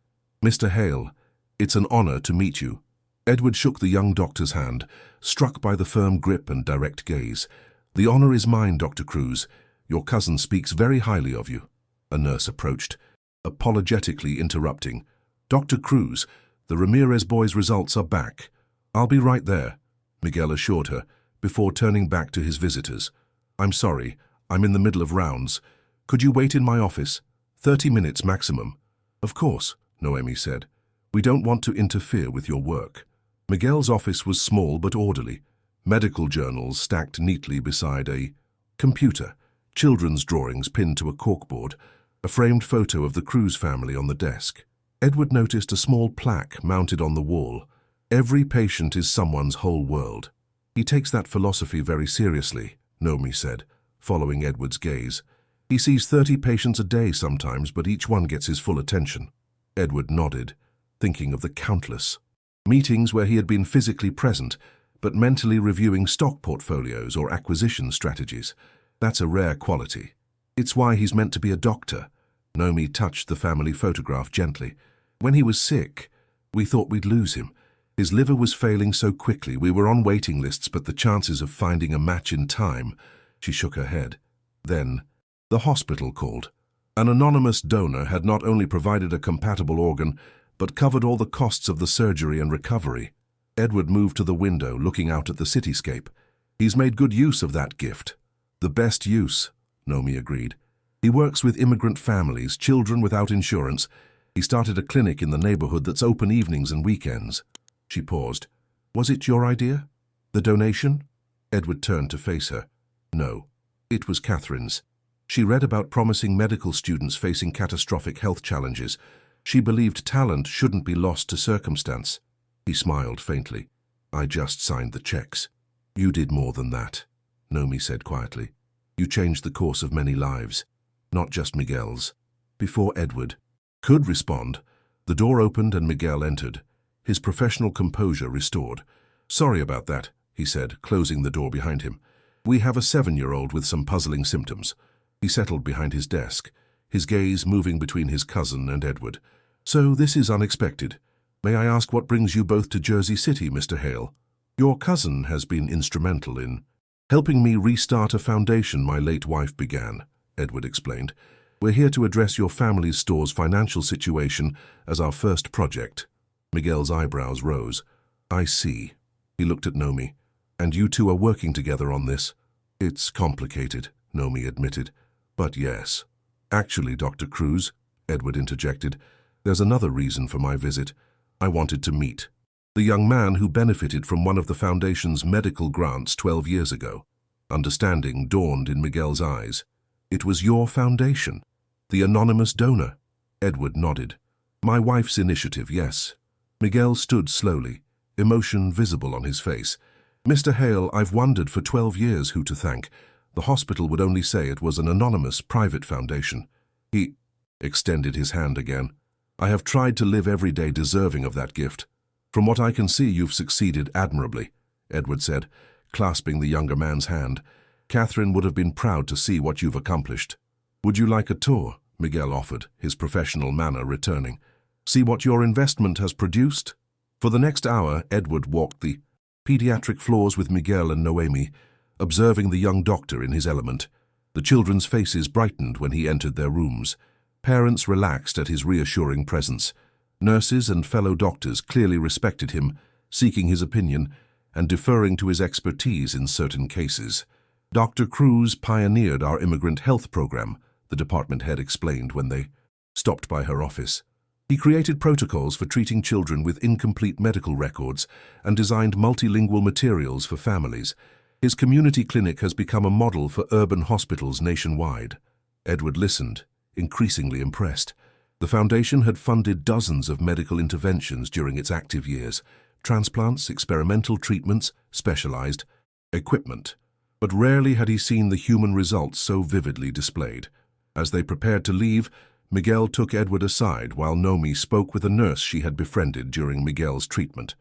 "Mr. Hale, it's an honor to meet you." Edward shook the young doctor's hand, struck by the firm grip and direct gaze. "The honor is mine, Dr. Cruz. Your cousin speaks very highly of you." A nurse approached. apologetically interrupting. "Dr. Cruz, the Ramirez boys' results are back. I'll be right there," Miguel assured her, before turning back to his visitors. "I'm sorry, I'm in the middle of rounds. Could you wait in my office? 30 minutes maximum." "Of course," Noemi said. "We don't want to interfere with your work." Miguel's office was small but orderly. Medical journals stacked neatly beside a computer, children's drawings pinned to a corkboard, a framed photo of the Cruz family on the desk. Edward noticed a small plaque mounted on the wall. "Every patient is someone's whole world." "He takes that philosophy very seriously," Nomi said, following Edward's gaze. "He sees 30 patients a day sometimes, but each one gets his full attention." Edward nodded, thinking of the countless meetings where he had been physically present, but mentally reviewing stock portfolios or acquisition strategies. That's a rare quality. "It's why he's meant to be a doctor." Nomi touched the family photograph gently. "When he was sick, we thought we'd lose him. His liver was failing so quickly, we were on waiting lists, but the chances of finding a match in time—" She shook her head. Then, the hospital called. An anonymous donor had not only provided a compatible organ, but covered all the costs of the surgery and recovery. Edward moved to the window, looking out at the cityscape. "He's made good use of that gift." "The best use," Nomi agreed. "He works with immigrant families, children without insurance. He started a clinic in the neighborhood that's open evenings and weekends." She paused. "Was it your idea? The donation?" Edward turned to face her. "No, it was Catherine's. She read about promising medical students facing catastrophic health challenges. She believed talent shouldn't be lost to circumstance." He smiled faintly. "I just signed the checks." "You did more than that," Nomi said quietly. "You changed the course of many lives, not just Miguel's." Before Edward could respond, the door opened and Miguel entered, his professional composure restored. "Sorry about that," he said, closing the door behind him. "We have a 7-year-old with some puzzling symptoms." He settled behind his desk, his gaze moving between his cousin and Edward. "So this is unexpected. May I ask what brings you both to Jersey City, Mr. Hale?" "Your cousin has been instrumental in helping me restart a foundation my late wife began," Edward explained. "We're here to address your family's store's financial situation as our first project." Miguel's eyebrows rose. "I see." He looked at Nomi. "And you two are working together on this?" "It's complicated," Nomi admitted. "But yes." "Actually, Dr. Cruz," Edward interjected, "there's another reason for my visit. I wanted to meet the young man who benefited from one of the Foundation's medical grants 12 years ago." Understanding dawned in Miguel's eyes. "It was your foundation? The anonymous donor?" Edward nodded. "My wife's initiative, yes." Miguel stood slowly, emotion visible on his face. "Mr. Hale, I've wondered for 12 years who to thank. The hospital would only say it was an anonymous, private foundation." He extended his hand again. "I have tried to live every day deserving of that gift. From what I can see, you've succeeded admirably," Edward said, clasping the younger man's hand. "Catherine would have been proud to see what you've accomplished." "Would you like a tour?" Miguel offered, his professional manner returning. "See what your investment has produced?" For the next hour, Edward walked the pediatric floors with Miguel and Noemi, observing the young doctor in his element. The children's faces brightened when he entered their rooms. Parents relaxed at his reassuring presence. Nurses and fellow doctors clearly respected him, seeking his opinion and deferring to his expertise in certain cases. "Dr. Cruz pioneered our immigrant health program," the department head explained when they stopped by her office. "He created protocols for treating children with incomplete medical records and designed multilingual materials for families. His community clinic has become a model for urban hospitals nationwide." Edward listened, increasingly impressed. The foundation had funded dozens of medical interventions during its active years: transplants, experimental treatments, specialized equipment. But rarely had he seen the human results so vividly displayed. As they prepared to leave, Miguel took Edward aside while Nomi spoke with a nurse she had befriended during Miguel's treatment.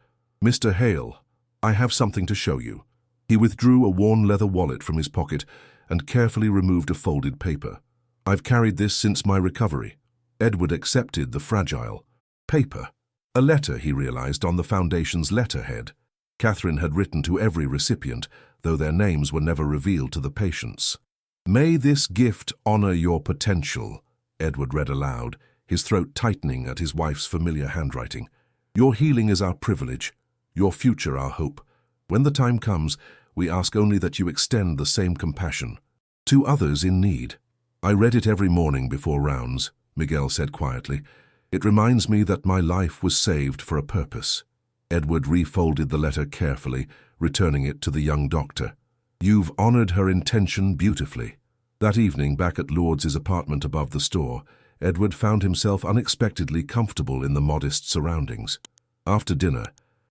"Mr. Hale, I have something to show you." He withdrew a worn leather wallet from his pocket and carefully removed a folded paper. "I've carried this since my recovery." Edward accepted the fragile paper. A letter, he realized, on the Foundation's letterhead. Catherine had written to every recipient, though their names were never revealed to the patients. "May this gift honor your potential," Edward read aloud, his throat tightening at his wife's familiar handwriting. "Your healing is our privilege, your future our hope. When the time comes, we ask only that you extend the same compassion to others in need." "I read it every morning before rounds," Miguel said quietly. "It reminds me that my life was saved for a purpose." Edward refolded the letter carefully, returning it to the young doctor. "You've honored her intention beautifully." That evening, back at Lourdes' apartment above the store, Edward found himself unexpectedly comfortable in the modest surroundings. After dinner,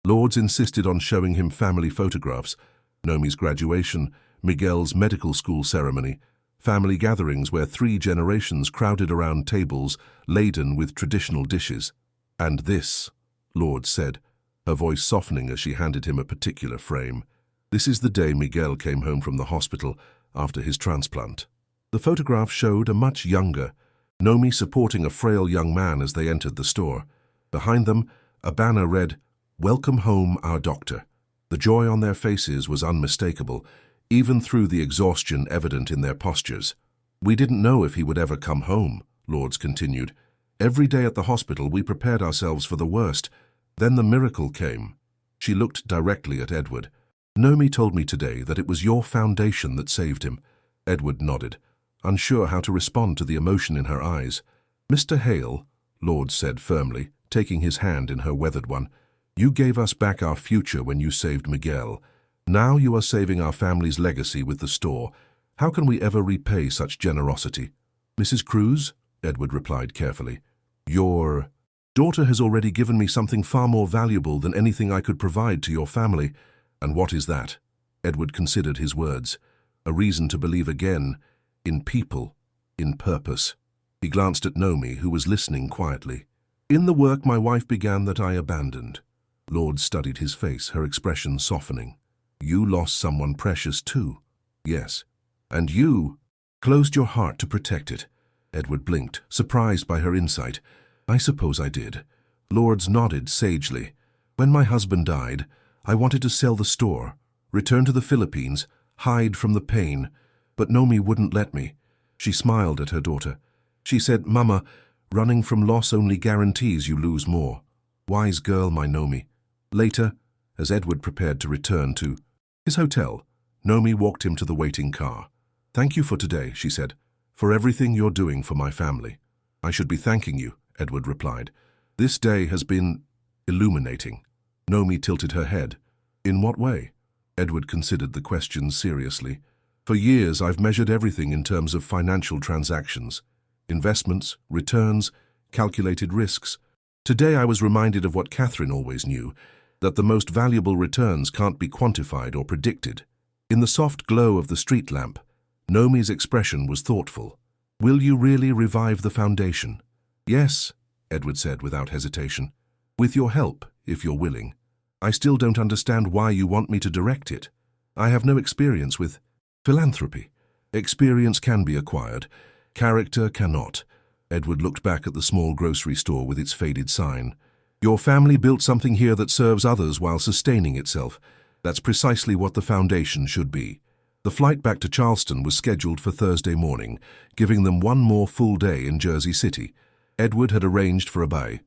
Lourdes insisted on showing him family photographs: Nomi's graduation, Miguel's medical school ceremony, family gatherings where 3 generations crowded around tables laden with traditional dishes. "And this," Lourdes said, her voice softening as she handed him a particular frame. "This is the day Miguel came home from the hospital after his transplant." The photograph showed a much younger Nomi supporting a frail young man as they entered the store. Behind them, a banner read, "Welcome home, our doctor." The joy on their faces was unmistakable, even through the exhaustion evident in their postures. "We didn't know if he would ever come home," Lourdes continued. "Every day at the hospital we prepared ourselves for the worst. Then the miracle came." She looked directly at Edward. "Nomi told me today that it was your foundation that saved him." Edward nodded, unsure how to respond to the emotion in her eyes. "Mr. Hale," Lourdes said firmly, taking his hand in her weathered one, "you gave us back our future when you saved Miguel. Now you are saving our family's legacy with the store. How can we ever repay such generosity?" "Mrs. Cruz," Edward replied carefully, "your daughter has already given me something far more valuable than anything I could provide to your family." "And what is that?" Edward considered his words. "A reason to believe again in people, in purpose." He glanced at Nomi, who was listening quietly. "In the work my wife began that I abandoned." Lourdes studied his face, her expression softening. "You lost someone precious too." "Yes." "And you closed your heart to protect it." Edward blinked, surprised by her insight. "I suppose I did." Lourdes nodded sagely. "When my husband died, I wanted to sell the store, return to the Philippines, hide from the pain. But Nomi wouldn't let me." She smiled at her daughter. She said, "Mama, running from loss only guarantees you lose more." Wise girl, my Nomi. Later, as Edward prepared to return to his hotel, Nomi walked him to the waiting car. "Thank you for today," she said, "for everything you're doing for my family." "I should be thanking you," Edward replied. "This day has been illuminating." Nomi tilted her head. "In what way?" Edward considered the question seriously. "For years I've measured everything in terms of financial transactions. Investments, returns, calculated risks. Today I was reminded of what Catherine always knew, that the most valuable returns can't be quantified or predicted." In the soft glow of the street lamp, Nomi's expression was thoughtful. "Will you really revive the foundation?" "Yes," Edward said without hesitation. "With your help, if you're willing. I still don't understand why you want me to direct it. I have no experience with philanthropy." "Experience can be acquired. Character cannot." Edward looked back at the small grocery store with its faded sign. "Your family built something here that serves others while sustaining itself. That's precisely what the foundation should be." The flight back to Charleston was scheduled for Thursday morning, giving them one more full day in Jersey City. Edward had arranged for a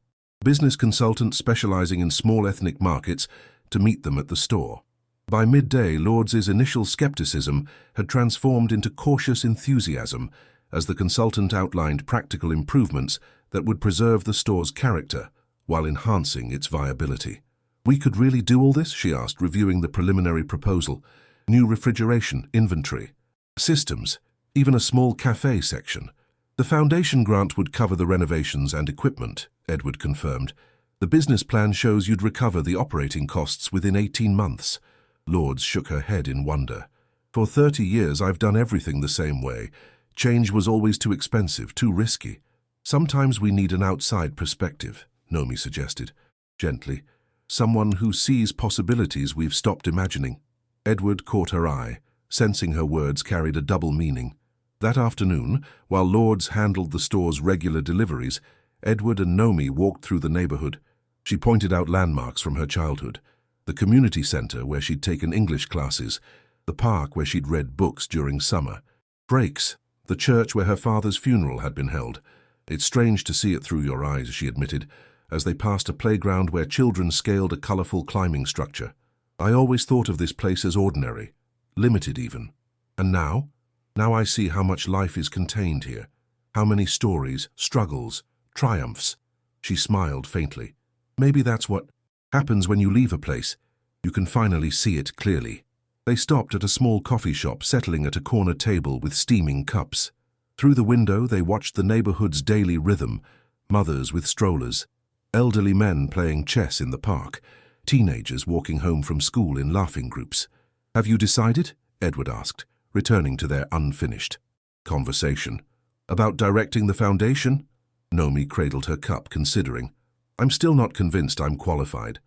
business consultant specializing in small ethnic markets to meet them at the store. By midday, Lourdes' initial skepticism had transformed into cautious enthusiasm as the consultant outlined practical improvements that would preserve the store's character while enhancing its viability. "We could really do all this?" she asked, reviewing the preliminary proposal. "New refrigeration, inventory, systems, even a small cafe section." "The foundation grant would cover the renovations and equipment," Edward confirmed. "The business plan shows you'd recover the operating costs within 18 months. Lourdes shook her head in wonder. "For 30 years I've done everything the same way. Change was always too expensive, too risky." "Sometimes we need an outside perspective," Nomi suggested, gently. "Someone who sees possibilities we've stopped imagining." Edward caught her eye, sensing her words carried a double meaning. That afternoon, while Lourdes handled the store's regular deliveries, Edward and Nomi walked through the neighborhood. She pointed out landmarks from her childhood: the community center where she'd taken English classes, the park where she'd read books during summer, breaks, the church where her father's funeral had been held. It's strange to see it through your eyes, she admitted, as they passed a playground where children scaled a colorful climbing structure. I always thought of this place as ordinary, limited even. And now? Now I see how much life is contained here. How many stories, struggles, triumphs. She smiled faintly. Maybe that's what happens when you leave a place. You can finally see it clearly. They stopped at a small coffee shop, settling at a corner table with steaming cups. Through the window, they watched the neighborhood's daily rhythm, mothers with strollers, elderly men playing chess in the park, teenagers walking home from school in laughing groups. Have you decided? Edward asked, returning to their unfinished conversation. About directing the foundation? Nomi cradled her cup, considering. I'm still not convinced I'm qualified.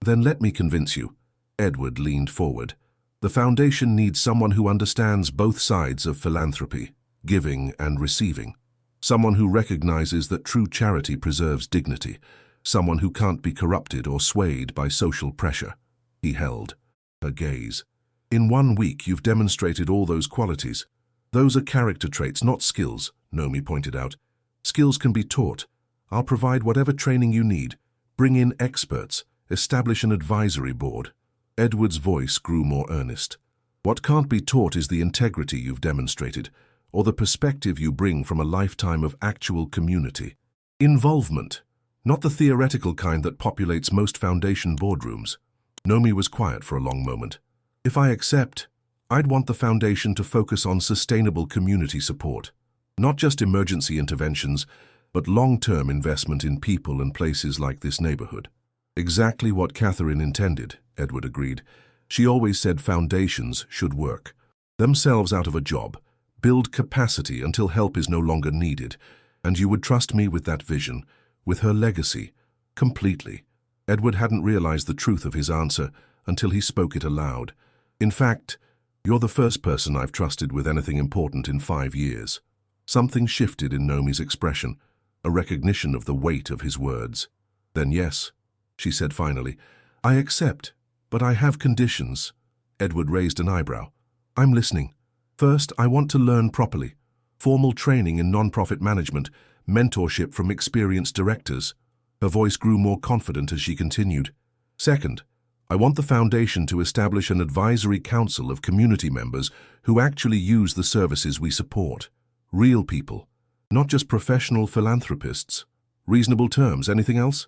Then let me convince you. Edward leaned forward. The foundation needs someone who understands both sides of philanthropy, giving and receiving. Someone who recognizes that true charity preserves dignity. Someone who can't be corrupted or swayed by social pressure. He held her gaze. In 1 week, you've demonstrated all those qualities. Those are character traits, not skills, Nomi pointed out. Skills can be taught. I'll provide whatever training you need. Bring in experts. Establish an advisory board. Edward's voice grew more earnest. What can't be taught is the integrity you've demonstrated, or the perspective you bring from a lifetime of actual community. Involvement, not the theoretical kind that populates most foundation boardrooms. Nomi was quiet for a long moment. If I accept, I'd want the foundation to focus on sustainable community support. Not just emergency interventions, but long-term investment in people and places like this neighborhood. Exactly what Catherine intended, Edward agreed. She always said foundations should work themselves out of a job, build capacity until help is no longer needed, and you would trust me with that vision, with her legacy, completely. Edward hadn't realized the truth of his answer until he spoke it aloud. In fact, you're the first person I've trusted with anything important in 5 years. Something shifted in Nomi's expression, a recognition of the weight of his words. Then yes, she said finally, I accept, but I have conditions. Edward raised an eyebrow. I'm listening. First, I want to learn properly. Formal training in non-profit management, mentorship from experienced directors. Her voice grew more confident as she continued. Second, I want the foundation to establish an advisory council of community members who actually use the services we support. Real people, not just professional philanthropists. Reasonable terms, anything else?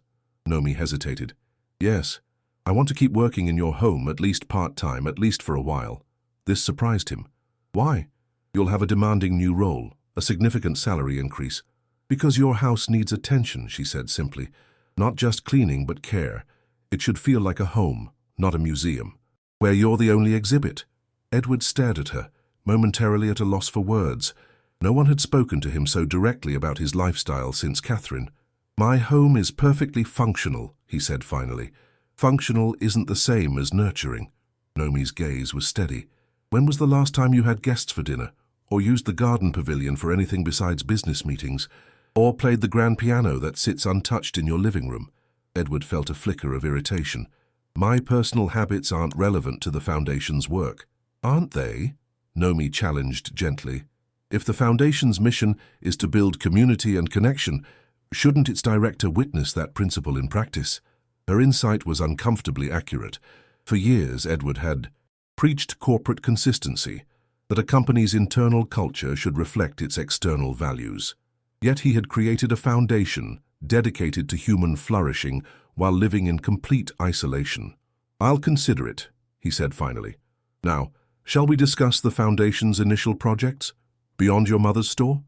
Nomi hesitated. Yes, I want to keep working in your home, at least part-time, at least for a while. This surprised him. Why? You'll have a demanding new role, a significant salary increase. Because your house needs attention, she said simply. Not just cleaning, but care. It should feel like a home, not a museum, where you're the only exhibit. Edward stared at her, momentarily at a loss for words. No one had spoken to him so directly about his lifestyle since Catherine. My home is perfectly functional, he said finally. Functional isn't the same as nurturing. Nomi's gaze was steady. When was the last time you had guests for dinner, or used the garden pavilion for anything besides business meetings, or played the grand piano that sits untouched in your living room? Edward felt a flicker of irritation. My personal habits aren't relevant to the foundation's work. Aren't they? Nomi challenged gently. If the foundation's mission is to build community and connection, shouldn't its director witness that principle in practice? Her insight was uncomfortably accurate. For years, Edward had preached corporate consistency, that a company's internal culture should reflect its external values. Yet he had created a foundation dedicated to human flourishing while living in complete isolation. I'll consider it, he said finally. Now, shall we discuss the foundation's initial projects? Beyond your mother's store?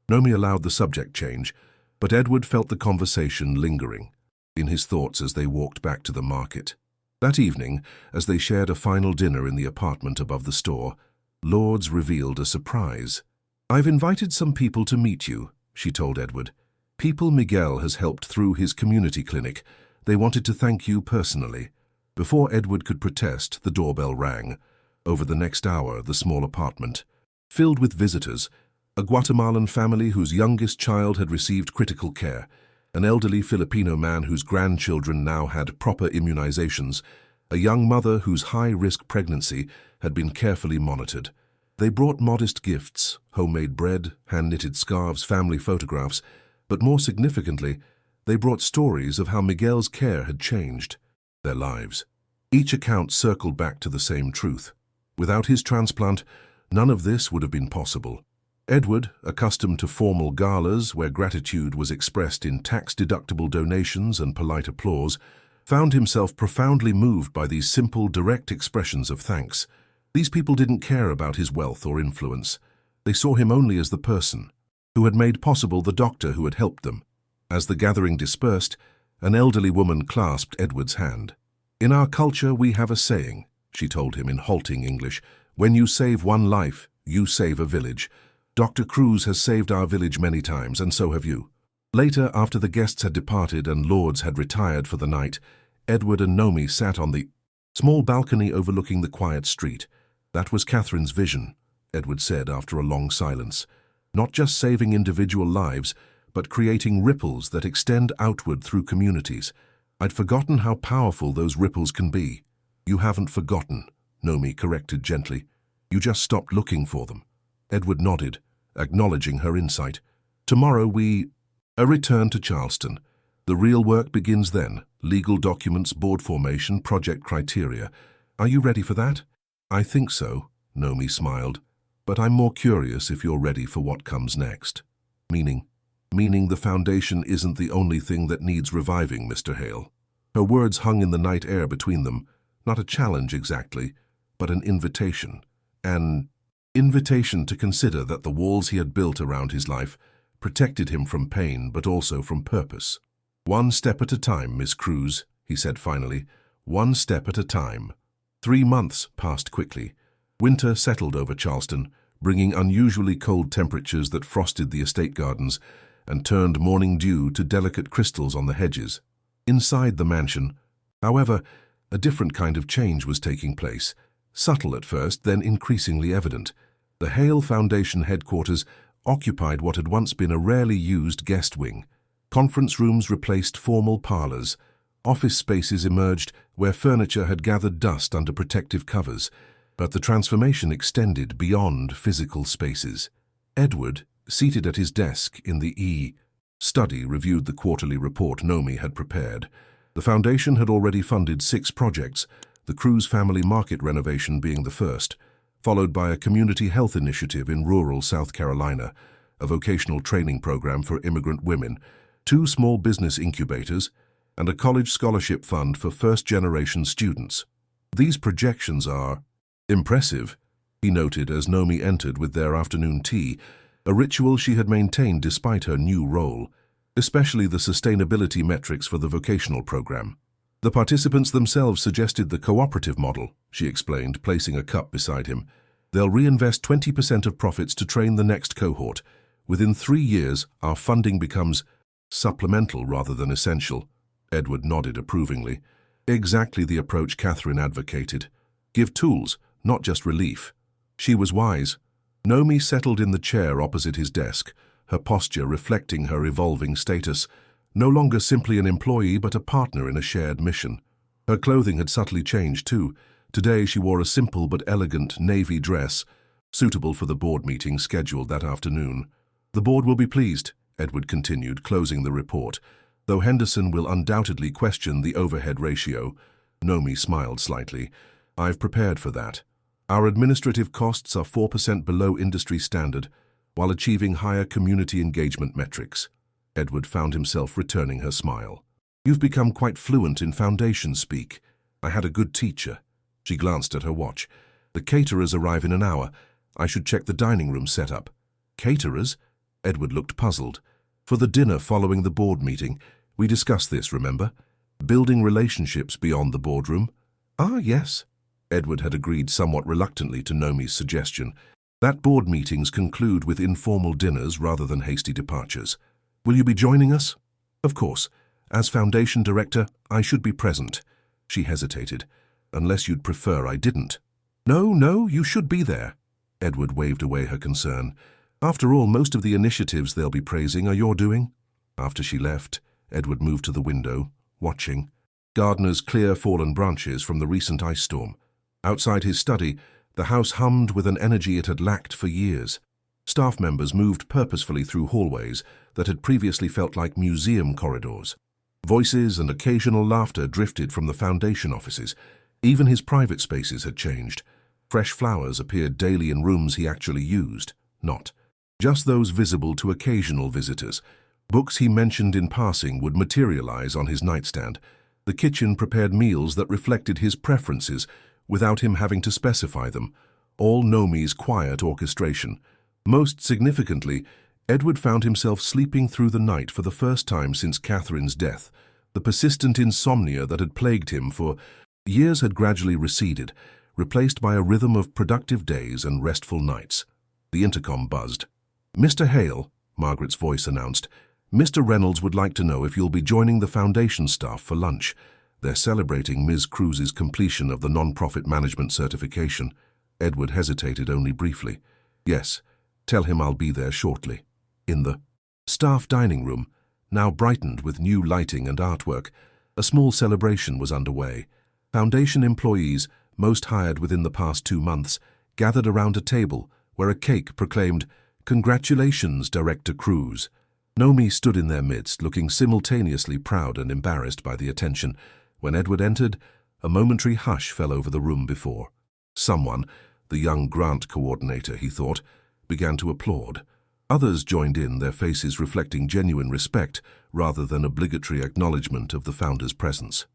Nomi allowed the subject change, but Edward felt the conversation lingering in his thoughts as they walked back to the market. That evening, as they shared a final dinner in the apartment above the store, Lourdes revealed a surprise. I've invited some people to meet you, she told Edward. People Miguel has helped through his community clinic. They wanted to thank you personally. Before Edward could protest, the doorbell rang. Over the next hour, the small apartment, filled with visitors, a Guatemalan family whose youngest child had received critical care, an elderly Filipino man whose grandchildren now had proper immunizations, a young mother whose high-risk pregnancy had been carefully monitored. They brought modest gifts, homemade bread, hand-knitted scarves, family photographs, But more significantly, they brought stories of how Miguel's care had changed their lives. Each account circled back to the same truth. Without his transplant, none of this would have been possible. Edward, accustomed to formal galas where gratitude was expressed in tax-deductible donations and polite applause, found himself profoundly moved by these simple, direct expressions of thanks. These people didn't care about his wealth or influence. They saw him only as the person who had made possible the doctor who had helped them. As the gathering dispersed, an elderly woman clasped Edward's hand. "In our culture, we have a saying," she told him in halting English. "When you save one life, you save a village. Dr. Cruz has saved our village many times, and so have you." Later, after the guests had departed and lords had retired for the night, Edward and Nomi sat on the small balcony overlooking the quiet street. "That was Catherine's vision," Edward said after a long silence. "Not just saving individual lives, but creating ripples that extend outward through communities. I'd forgotten how powerful those ripples can be." "You haven't forgotten," Nomi corrected gently. "You just stopped looking for them." Edward nodded, acknowledging her insight. "Tomorrow a return to Charleston. The real work begins then. Legal documents, board formation, project criteria. Are you ready for that?" "I think so," Nomi smiled. "But I'm more curious if you're ready for what comes next." Meaning the foundation isn't the only thing that needs reviving, Mr. Hale." Her words hung in the night air between them, not a challenge exactly, but an invitation. An invitation to consider that the walls he had built around his life protected him from pain but also from purpose. "One step at a time, Miss Cruz," he said finally. "One step at a time." 3 months passed quickly. Winter settled over Charleston, bringing unusually cold temperatures that frosted the estate gardens and turned morning dew to delicate crystals on the hedges. Inside the mansion, however, a different kind of change was taking place, subtle at first, then increasingly evident. The Hale Foundation headquarters occupied what had once been a rarely used guest wing. Conference rooms replaced formal parlors. Office spaces emerged where furniture had gathered dust under protective covers, but the transformation extended beyond physical spaces. Edward, seated at his desk in the study, reviewed the quarterly report Nomi had prepared. The foundation had already funded 6 projects, the Cruz family market renovation being the first, followed by a community health initiative in rural South Carolina, a vocational training program for immigrant women, 2 small business incubators, and a college scholarship fund for first-generation students. "These projections are impressive," he noted as Nomi entered with their afternoon tea, a ritual she had maintained despite her new role, especially the sustainability metrics for the vocational program. "The participants themselves suggested the cooperative model," she explained, placing a cup beside him. "They'll reinvest 20% of profits to train the next cohort. Within 3 years, our funding becomes supplemental rather than essential." Edward nodded approvingly. Exactly the approach Catherine advocated. Give tools, not just relief. She was wise. Nomi settled in the chair opposite his desk, her posture reflecting her evolving status, no longer simply an employee but a partner in a shared mission. Her clothing had subtly changed too. Today she wore a simple but elegant navy dress, suitable for the board meeting scheduled that afternoon. "The board will be pleased," Edward continued, closing the report. "Though Henderson will undoubtedly question the overhead ratio." Nomi smiled slightly. "I've prepared for that. Our administrative costs are 4% below industry standard, while achieving higher community engagement metrics." Edward found himself returning her smile. "You've become quite fluent in foundation speak. I had a good teacher." She glanced at her watch. "The caterers arrive in an hour. I should check the dining room setup." "Caterers?" Edward looked puzzled. "For the dinner following the board meeting. We discussed this, remember? Building relationships beyond the boardroom." "Ah, yes." Edward had agreed somewhat reluctantly to Nomi's suggestion. "That board meetings conclude with informal dinners rather than hasty departures. Will you be joining us?" "Of course. As Foundation Director, I should be present." She hesitated. "Unless you'd prefer I didn't." No, you should be there." Edward waved away her concern. "After all, most of the initiatives they'll be praising are your doing." After she left, Edward moved to the window, watching. Gardeners clear fallen branches from the recent ice storm. Outside his study, the house hummed with an energy it had lacked for years. Staff members moved purposefully through hallways that had previously felt like museum corridors. Voices and occasional laughter drifted from the foundation offices. Even his private spaces had changed. Fresh flowers appeared daily in rooms he actually used, not just those visible to occasional visitors. Books he mentioned in passing would materialize on his nightstand. The kitchen prepared meals that reflected his preferences without him having to specify them. All Nomi's quiet orchestration. Most significantly, Edward found himself sleeping through the night for the first time since Catherine's death. The persistent insomnia that had plagued him for years had gradually receded, replaced by a rhythm of productive days and restful nights. The intercom buzzed. "Mr. Hale," Margaret's voice announced, "Mr. Reynolds would like to know if you'll be joining the foundation staff for lunch. They're celebrating Ms. Cruz's completion of the non-profit management certification." Edward hesitated only briefly. "Yes, tell him I'll be there shortly." In the staff dining room, now brightened with new lighting and artwork, a small celebration was underway. Foundation employees, most hired within the past 2 months, gathered around a table where a cake proclaimed, "Congratulations, Director Cruz." Nomi stood in their midst, looking simultaneously proud and embarrassed by the attention. When Edward entered, a momentary hush fell over the room before. Someone, the young grant coordinator, he thought, began to applaud. Others joined in, their faces reflecting genuine respect rather than obligatory acknowledgement of the founder's presence.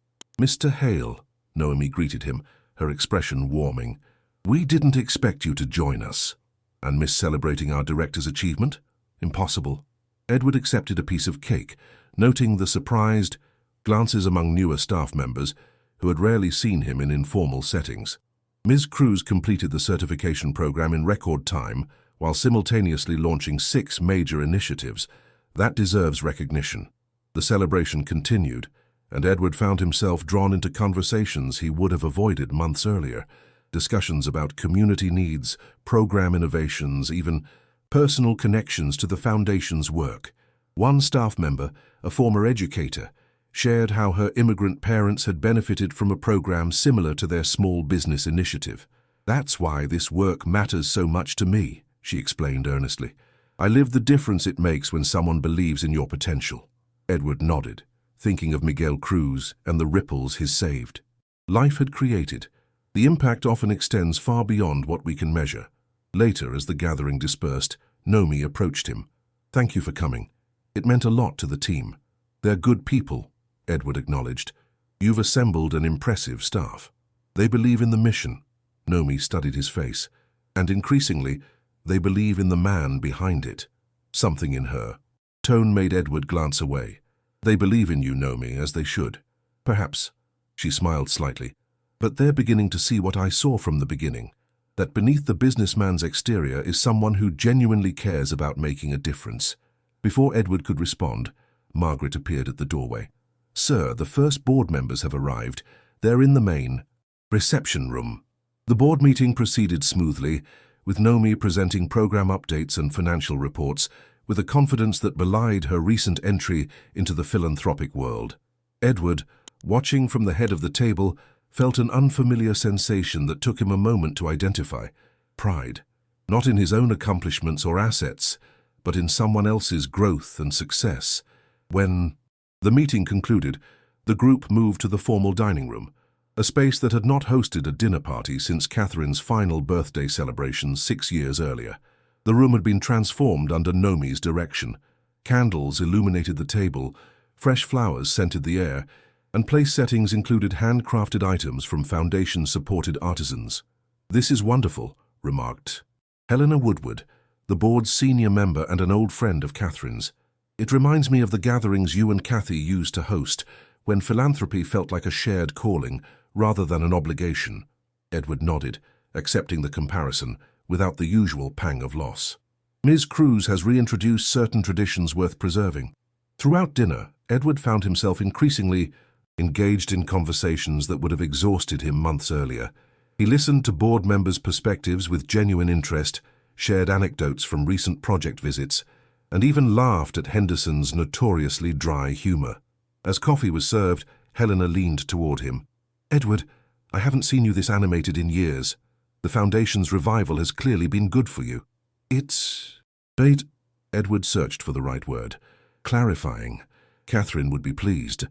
"Mr. Hale," Nomi greeted him, her expression warming. "We didn't expect you to join us." "And miss celebrating our director's achievement? Impossible." Edward accepted a piece of cake, noting the surprised glances among newer staff members who had rarely seen him in informal settings. Ms. Cruz completed the certification program in record time while simultaneously launching 6 major initiatives. That deserves recognition. The celebration continued, and Edward found himself drawn into conversations he would have avoided months earlier. Discussions about community needs, program innovations, even personal connections to the foundation's work. One staff member, a former educator, shared how her immigrant parents had benefited from a program similar to their small business initiative. "That's why this work matters so much to me," she explained earnestly. "I live the difference it makes when someone believes in your potential." Edward nodded, thinking of Miguel Cruz and the ripples his saved life had created. The impact often extends far beyond what we can measure. Later, as the gathering dispersed, Nomi approached him. "Thank you for coming. It meant a lot to the team." "They're good people," Edward acknowledged. "You've assembled an impressive staff. They believe in the mission." Nomi studied his face. "And increasingly, they believe in the man behind it." Something in her tone made Edward glance away. "They believe in you, Nomi, as they should." "Perhaps," she smiled slightly, "but they're beginning to see what I saw from the beginning, that beneath the businessman's exterior is someone who genuinely cares about making a difference." Before Edward could respond, Margaret appeared at the doorway. "Sir, the first board members have arrived. They're in the main reception room." The board meeting proceeded smoothly, with Nomi presenting program updates and financial reports with a confidence that belied her recent entry into the philanthropic world. Edward, watching from the head of the table, felt an unfamiliar sensation that took him a moment to identify. Pride, not in his own accomplishments or assets, but in someone else's growth and success. When the meeting concluded, the group moved to the formal dining room, a space that had not hosted a dinner party since Catherine's final birthday celebration 6 years earlier. The room had been transformed under Nomi's direction. Candles illuminated the table, fresh flowers scented the air, and place settings included handcrafted items from foundation-supported artisans. "This is wonderful," remarked Helena Woodward, the board's senior member and an old friend of Catherine's. "It reminds me of the gatherings you and Kathy used to host, when philanthropy felt like a shared calling rather than an obligation." Edward nodded, accepting the comparison without the usual pang of loss. "Ms. Cruz has reintroduced certain traditions worth preserving." Throughout dinner, Edward found himself increasingly engaged in conversations that would have exhausted him months earlier. He listened to board members' perspectives with genuine interest, shared anecdotes from recent project visits, and even laughed at Henderson's notoriously dry humor. As coffee was served, Helena leaned toward him. "Edward, I haven't seen you this animated in years. The Foundation's revival has clearly been good for you." It's... Bait. Edward searched for the right word. Clarifying. Catherine would be pleased.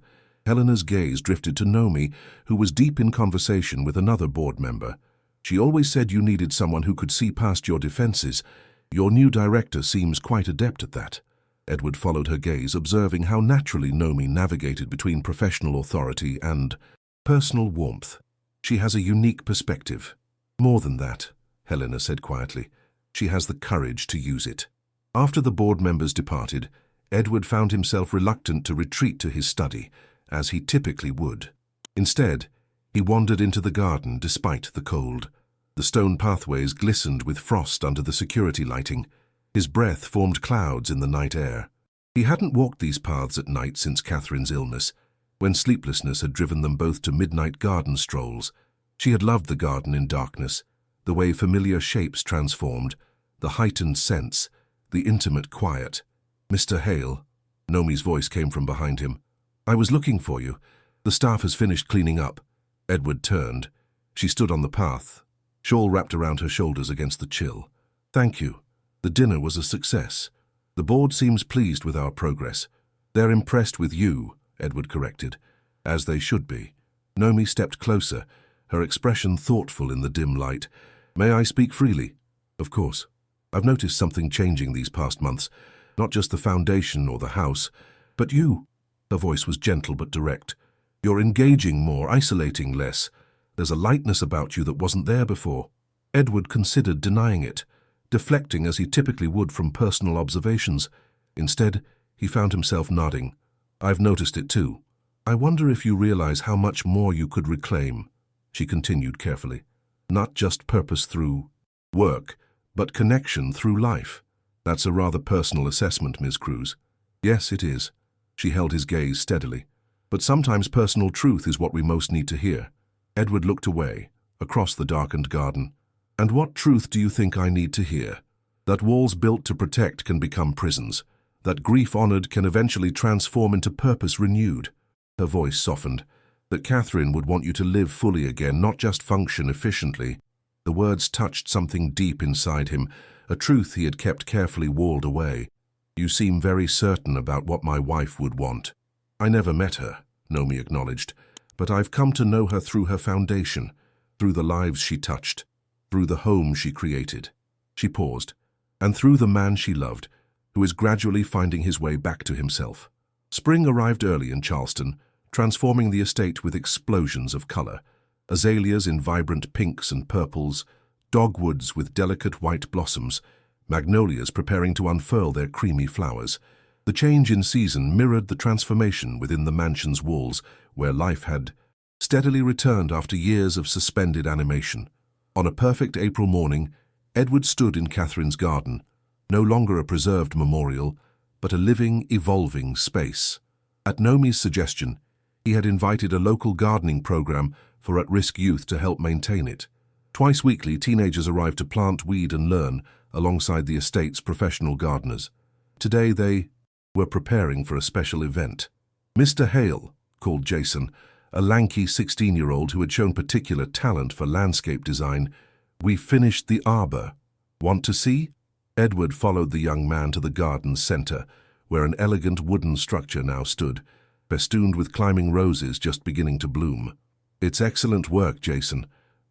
Helena's gaze drifted to Nomi, who was deep in conversation with another board member. She always said you needed someone who could see past your defenses. Your new director seems quite adept at that. Edward followed her gaze, observing how naturally Nomi navigated between professional authority and personal warmth. She has a unique perspective. More than that, Helena said quietly, she has the courage to use it. After the board members departed, Edward found himself reluctant to retreat to his study, as he typically would. Instead, he wandered into the garden despite the cold. The stone pathways glistened with frost under the security lighting. His breath formed clouds in the night air. He hadn't walked these paths at night since Catherine's illness, when sleeplessness had driven them both to midnight garden strolls. She had loved the garden in darkness, the way familiar shapes transformed, the heightened sense, the intimate quiet. "Mr. Hale," Nomi's voice came from behind him. "I was looking for you. The staff has finished cleaning up." Edward turned. She stood on the path, shawl wrapped around her shoulders against the chill. "Thank you. The dinner was a success. The board seems pleased with our progress." "They're impressed with you," Edward corrected, "as they should be." Nomi stepped closer, her expression thoughtful in the dim light. "May I speak freely?" "Of course. I've noticed something changing these past months, not just the foundation or the house, but you." Her voice was gentle but direct. "You're engaging more, isolating less. There's a lightness about you that wasn't there before." Edward considered denying it, deflecting as he typically would from personal observations. Instead, he found himself nodding. "I've noticed it too. I wonder if you realize how much more you could reclaim," she continued carefully. "Not just purpose through work, but connection through life." "That's a rather personal assessment, Ms. Cruz." "Yes, it is." She held his gaze steadily. "But sometimes personal truth is what we most need to hear." Edward looked away, across the darkened garden. "And what truth do you think I need to hear? That walls built to protect can become prisons. That grief honored can eventually transform into purpose renewed." Her voice softened. "That Catherine would want you to live fully again, not just function efficiently." The words touched something deep inside him, a truth he had kept carefully walled away. "You seem very certain about what my wife would want." "I never met her," Nomi acknowledged, "but I've come to know her through her foundation, through the lives she touched, through the home she created." She paused. "And through the man she loved, who is gradually finding his way back to himself." Spring arrived early in Charleston, transforming the estate with explosions of color. Azaleas in vibrant pinks and purples, dogwoods with delicate white blossoms, magnolias preparing to unfurl their creamy flowers. The change in season mirrored the transformation within the mansion's walls, where life had steadily returned after years of suspended animation. On a perfect April morning, Edward stood in Catherine's garden, no longer a preserved memorial, but a living, evolving space. At Nomi's suggestion, he had invited a local gardening program for at-risk youth to help maintain it. Twice weekly, teenagers arrived to plant, weed, and learn alongside the estate's professional gardeners. Today, they were preparing for a special event. "Mr. Hale," called Jason, a lanky 16-year-old who had shown particular talent for landscape design, "we finished the arbor. Want to see?" Edward followed the young man to the garden's center, where an elegant wooden structure now stood, festooned with climbing roses just beginning to bloom. "It's excellent work, Jason.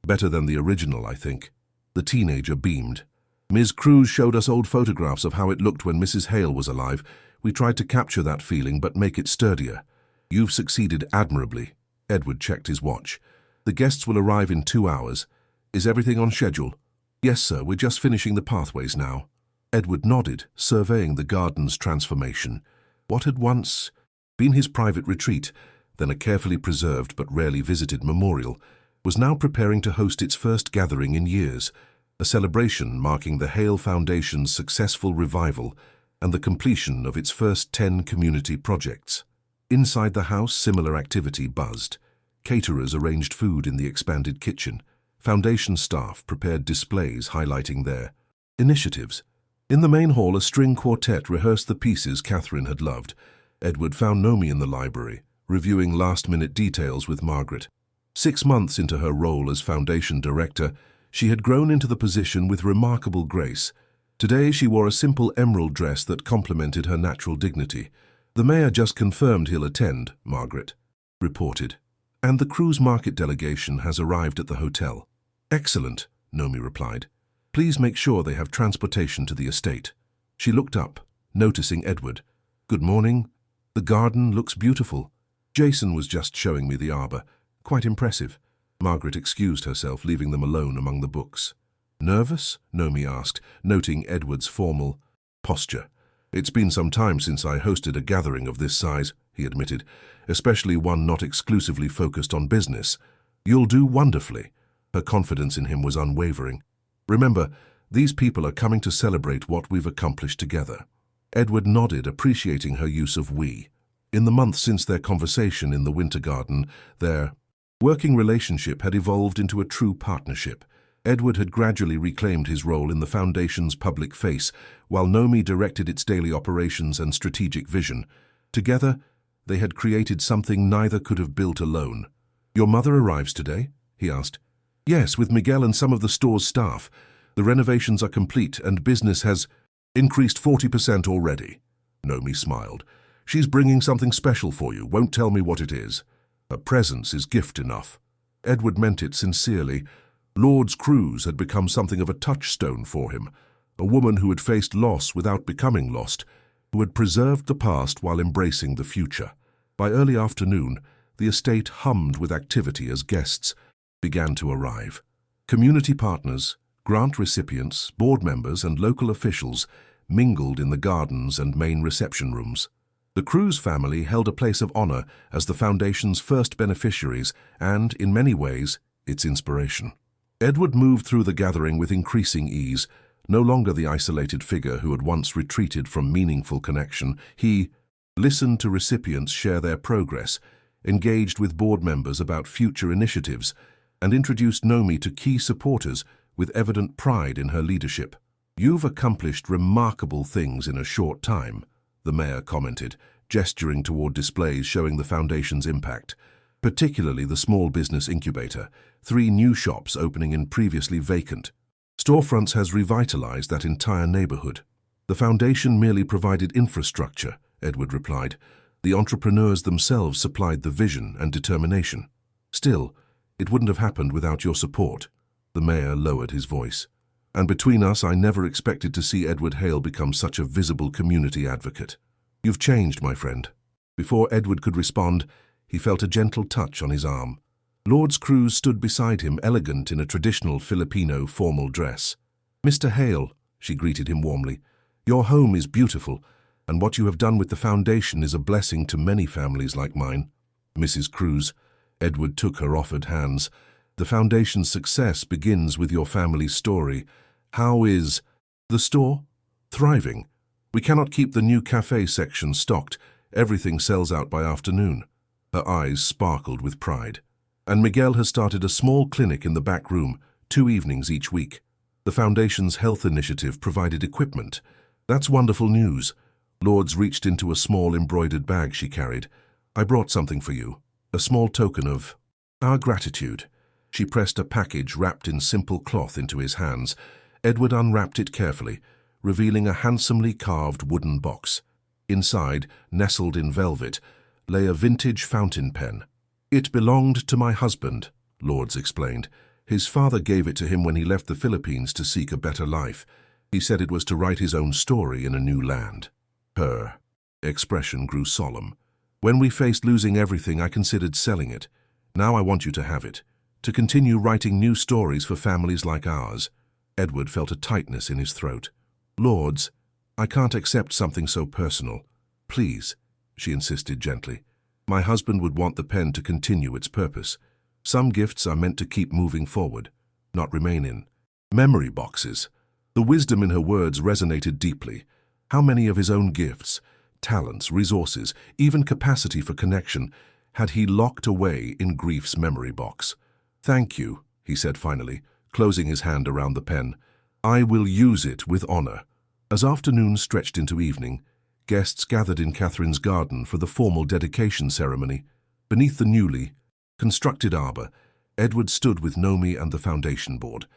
Better than the original, I think." The teenager beamed. "Ms. Cruz showed us old photographs of how it looked when Mrs. Hale was alive. We tried to capture that feeling but make it sturdier. You've succeeded admirably." Edward checked his watch. "The guests will arrive in 2 hours. Is everything on schedule?" "Yes, sir. We're just finishing the pathways now." Edward nodded, surveying the garden's transformation. What had once been his private retreat, then a carefully preserved but rarely visited memorial, was now preparing to host its first gathering in years, a celebration marking the Hale Foundation's successful revival and the completion of its first 10 community projects. Inside the house, similar activity buzzed. Caterers arranged food in the expanded kitchen. Foundation staff prepared displays highlighting their initiatives. In the main hall, a string quartet rehearsed the pieces Catherine had loved. Edward found Nomi in the library, reviewing last-minute details with Margaret. 6 months into her role as Foundation Director, she had grown into the position with remarkable grace. Today she wore a simple emerald dress that complemented her natural dignity. "The mayor just confirmed he'll attend," Margaret reported. "And the Cruz market delegation has arrived at the hotel." "Excellent," Nomi replied. "Please make sure they have transportation to the estate." She looked up, noticing Edward. "Good morning. The garden looks beautiful. Jason was just showing me the arbor. Quite impressive." Margaret excused herself, leaving them alone among the books. "Nervous?" Nomi asked, noting Edward's formal posture. "It's been some time since I hosted a gathering of this size," he admitted, "especially one not exclusively focused on business." "You'll do wonderfully." Her confidence in him was unwavering. "Remember, these people are coming to celebrate what we've accomplished together." Edward nodded, appreciating her use of we. In the month since their conversation in the winter garden, their working relationship had evolved into a true partnership. Edward had gradually reclaimed his role in the Foundation's public face, while Nomi directed its daily operations and strategic vision. Together, they had created something neither could have built alone. "Your mother arrives today?" he asked. "Yes, with Miguel and some of the store's staff. The renovations are complete and business has increased 40% already." Nomi smiled. "She's bringing something special for you, won't tell me what it is. Her presence is gift enough." Edward meant it sincerely. Lord Cruz had become something of a touchstone for him, a woman who had faced loss without becoming lost, who had preserved the past while embracing the future. By early afternoon, the estate hummed with activity as guests began to arrive. Community partners, grant recipients, board members, and local officials mingled in the gardens and main reception rooms. The Cruz family held a place of honor as the Foundation's first beneficiaries and, in many ways, its inspiration. Edward moved through the gathering with increasing ease, no longer the isolated figure who had once retreated from meaningful connection. He listened to recipients share their progress, engaged with board members about future initiatives, and introduced Nomi to key supporters with evident pride in her leadership. "You've accomplished remarkable things in a short time," the mayor commented, gesturing toward displays showing the Foundation's impact. Particularly the small business incubator, 3 new shops opening in previously vacant storefronts has revitalized that entire neighborhood. "The Foundation merely provided infrastructure," Edward replied. "The entrepreneurs themselves supplied the vision and determination. Still, it wouldn't have happened without your support." The mayor lowered his voice. "And between us, I never expected to see Edward Hale become such a visible community advocate. You've changed, my friend." Before Edward could respond, he felt a gentle touch on his arm. Lord Cruz stood beside him, elegant in a traditional Filipino formal dress. "Mr. Hale," she greeted him warmly, "your home is beautiful, and what you have done with the Foundation is a blessing to many families like mine." "Mrs. Cruz," Edward took her offered hands, "the Foundation's success begins with your family's story. How is the store?" "Thriving. We cannot keep the new cafe section stocked. Everything sells out by afternoon." Her eyes sparkled with pride. "And Miguel has started a small clinic in the back room, 2 evenings each week. The Foundation's health initiative provided equipment." "That's wonderful news." Lourdes reached into a small embroidered bag she carried. "I brought something for you, a small token of our gratitude." She pressed a package wrapped in simple cloth into his hands. Edward unwrapped it carefully, revealing a handsomely carved wooden box. Inside, nestled in velvet, lay a vintage fountain pen. "It belonged to my husband," Lourdes explained. "His father gave it to him when he left the Philippines to seek a better life. He said it was to write his own story in a new land." Her expression grew solemn. "When we faced losing everything, I considered selling it. Now I want you to have it, to continue writing new stories for families like ours." Edward felt a tightness in his throat. "Lourdes, I can't accept something so personal. Please," she insisted gently. "My husband would want the pen to continue its purpose. Some gifts are meant to keep moving forward, not remain in memory boxes." The wisdom in her words resonated deeply. How many of his own gifts, talents, resources, even capacity for connection, had he locked away in grief's memory box? "Thank you," he said finally, closing his hand around the pen. "I will use it with honor." As afternoon stretched into evening, guests gathered in Catherine's garden for the formal dedication ceremony. Beneath the newly constructed arbor, Edward stood with Nomi and the Foundation board.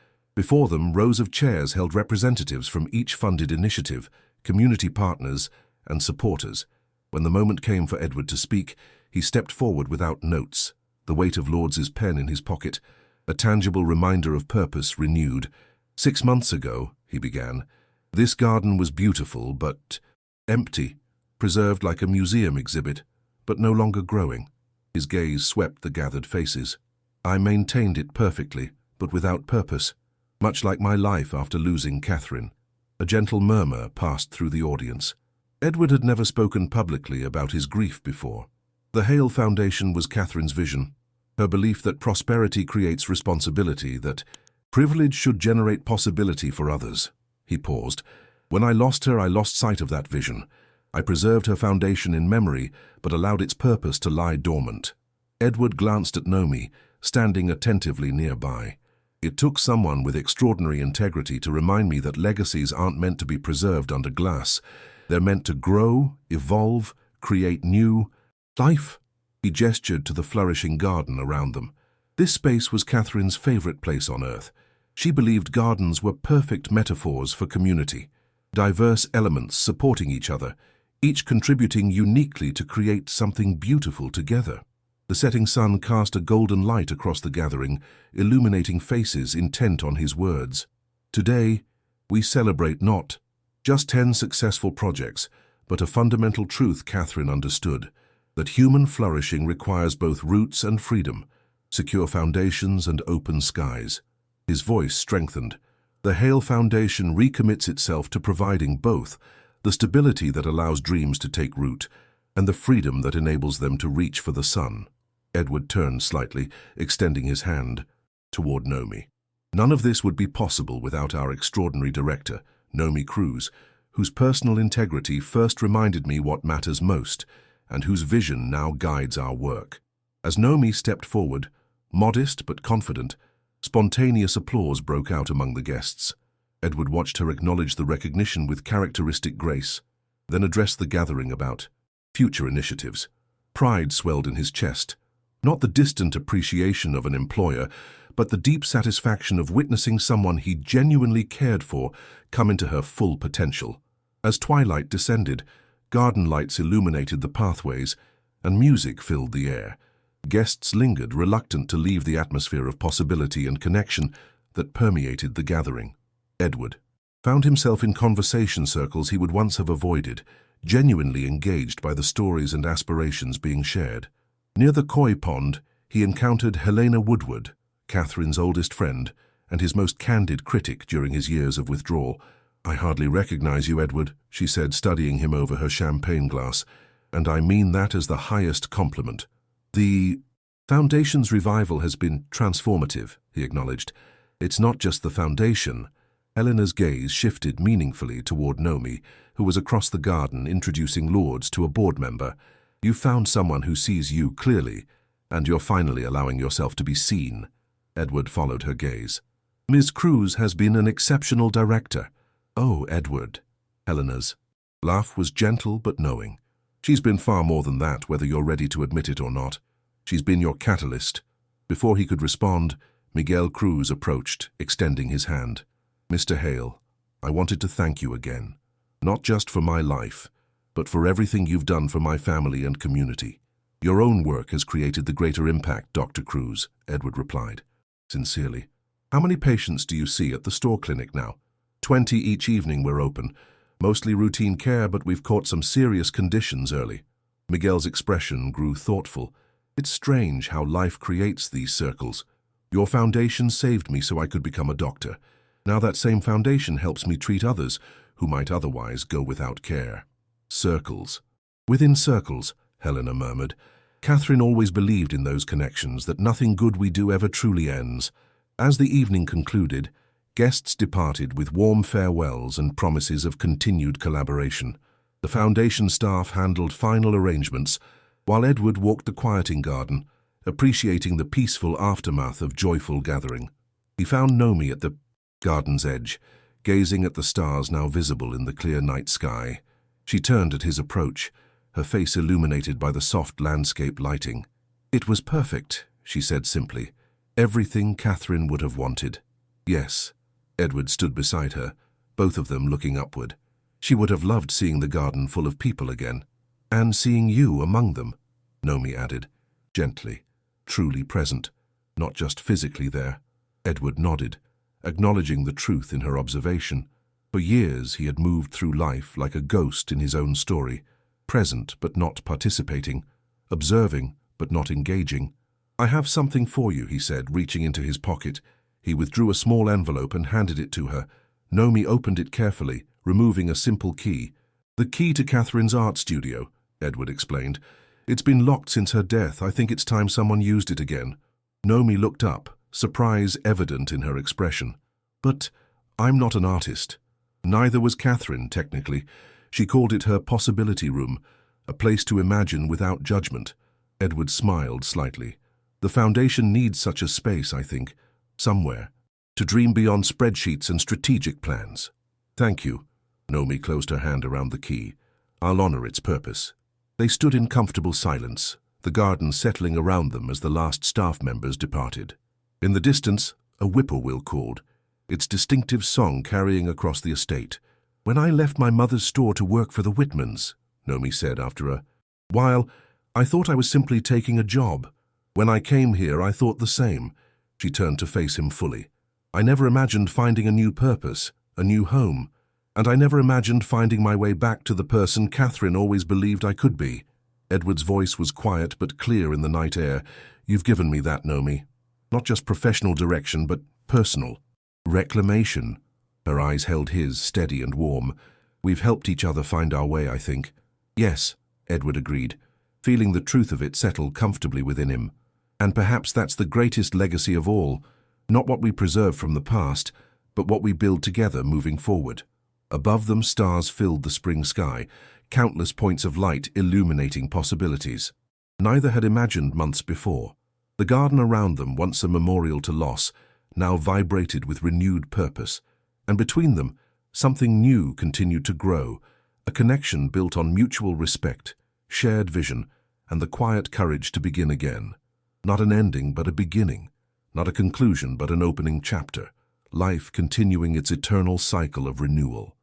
Before them, rows of chairs held representatives from each funded initiative, community partners, and supporters. When the moment came for Edward to speak, he stepped forward without notes, the weight of Lords's pen in his pocket, a tangible reminder of purpose renewed. 6 months ago, he began, this garden was beautiful but empty, preserved like a museum exhibit, but no longer growing. His gaze swept the gathered faces. I maintained it perfectly, but without purpose, much like my life after losing Catherine. A gentle murmur passed through the audience. Edward had never spoken publicly about his grief before. The Hale Foundation was Catherine's vision, her belief that prosperity creates responsibility, that privilege should generate possibility for others. He paused. When I lost her, I lost sight of that vision. I preserved her foundation in memory, but allowed its purpose to lie dormant. Edward glanced at Nomi, standing attentively nearby. It took someone with extraordinary integrity to remind me that legacies aren't meant to be preserved under glass. They're meant to grow, evolve, create new life. He gestured to the flourishing garden around them. This space was Catherine's favorite place on earth. She believed gardens were perfect metaphors for community, diverse elements supporting each other, each contributing uniquely to create something beautiful together. The setting sun cast a golden light across the gathering, illuminating faces intent on his words. Today, we celebrate not just 10 successful projects, but a fundamental truth Catherine understood, that human flourishing requires both roots and freedom, secure foundations and open skies. His voice strengthened. The Hale Foundation recommits itself to providing both, the stability that allows dreams to take root, and the freedom that enables them to reach for the sun. Edward turned slightly, extending his hand toward Nomi. None of this would be possible without our extraordinary director, Nomi Cruz, whose personal integrity first reminded me what matters most, and whose vision now guides our work. As Nomi stepped forward, modest but confident, spontaneous applause broke out among the guests. Edward watched her acknowledge the recognition with characteristic grace, then addressed the gathering about future initiatives. Pride swelled in his chest, not the distant appreciation of an employer, but the deep satisfaction of witnessing someone he genuinely cared for come into her full potential. As twilight descended, garden lights illuminated the pathways, and music filled the air. Guests lingered, reluctant to leave the atmosphere of possibility and connection that permeated the gathering. Edward found himself in conversation circles he would once have avoided, genuinely engaged by the stories and aspirations being shared. Near the koi pond, he encountered Helena Woodward, Catherine's oldest friend, and his most candid critic during his years of withdrawal. "I hardly recognize you, Edward," she said, studying him over her champagne glass, "and I mean that as the highest compliment." "The Foundation's revival has been transformative," he acknowledged. "It's not just the foundation." Helena's gaze shifted meaningfully toward Nomi, who was across the garden introducing Lords to a board member. "You've found someone who sees you clearly, and you're finally allowing yourself to be seen." Edward followed her gaze. "Ms. Cruz has been an exceptional director." "Oh, Edward." Helena's laugh was gentle but knowing. "She's been far more than that, whether you're ready to admit it or not. She's been your catalyst." Before he could respond, Miguel Cruz approached, extending his hand. "Mr. Hale, I wanted to thank you again, not just for my life, but for everything you've done for my family and community." "Your own work has created the greater impact, Dr. Cruz," Edward replied, sincerely. "How many patients do you see at the store clinic now?" 20 each evening we're open. Mostly routine care, but we've caught some serious conditions early." Miguel's expression grew thoughtful. "It's strange how life creates these circles. Your foundation saved me so I could become a doctor. Now that same foundation helps me treat others who might otherwise go without care." "Circles. Within circles," Helena murmured. "Catherine always believed in those connections, that nothing good we do ever truly ends." As the evening concluded, guests departed with warm farewells and promises of continued collaboration. The foundation staff handled final arrangements, while Edward walked the quieting garden, appreciating the peaceful aftermath of joyful gathering. He found Nomi at the garden's edge, gazing at the stars now visible in the clear night sky. She turned at his approach, her face illuminated by the soft landscape lighting. "It was perfect," she said simply. "Everything Catherine would have wanted." "Yes," Edward stood beside her, both of them looking upward. She would have loved seeing the garden full of people again. And seeing you among them, Nomi added, gently, truly present, not just physically there. Edward nodded, acknowledging the truth in her observation. For years he had moved through life like a ghost in his own story, present but not participating, observing but not engaging. "I have something for you," he said, reaching into his pocket. He withdrew a small envelope and handed it to her. Nomi opened it carefully, removing a simple key. "The key to Catherine's art studio," Edward explained. "It's been locked since her death. I think it's time someone used it again." Nomi looked up, surprise evident in her expression. "But I'm not an artist." Neither was Catherine, technically. She called it her possibility room, a place to imagine without judgment. Edward smiled slightly. "The foundation needs such a space, I think, somewhere, to dream beyond spreadsheets and strategic plans." "Thank you." Nomi closed her hand around the key. "I'll honor its purpose." They stood in comfortable silence, the garden settling around them as the last staff members departed. In the distance, a whippoorwill called, its distinctive song carrying across the estate. "When I left my mother's store to work for the Whitmans," Nomi said after a while, "I thought I was simply taking a job. When I came here, I thought the same." She turned to face him fully. "I never imagined finding a new purpose, a new home. And I never imagined finding my way back to the person Catherine always believed I could be." Edward's voice was quiet but clear in the night air. "You've given me that, Nomi. Not just professional direction, but personal. Reclamation." Her eyes held his, steady and warm. "We've helped each other find our way, I think." "Yes," Edward agreed, feeling the truth of it settle comfortably within him. "And perhaps that's the greatest legacy of all, not what we preserve from the past, but what we build together moving forward." Above them, stars filled the spring sky, countless points of light illuminating possibilities. Neither had imagined months before. The garden around them, once a memorial to loss, now vibrated with renewed purpose. And between them, something new continued to grow, a connection built on mutual respect, shared vision, and the quiet courage to begin again. Not an ending, but a beginning. Not a conclusion, but an opening chapter. Life continuing its eternal cycle of renewal.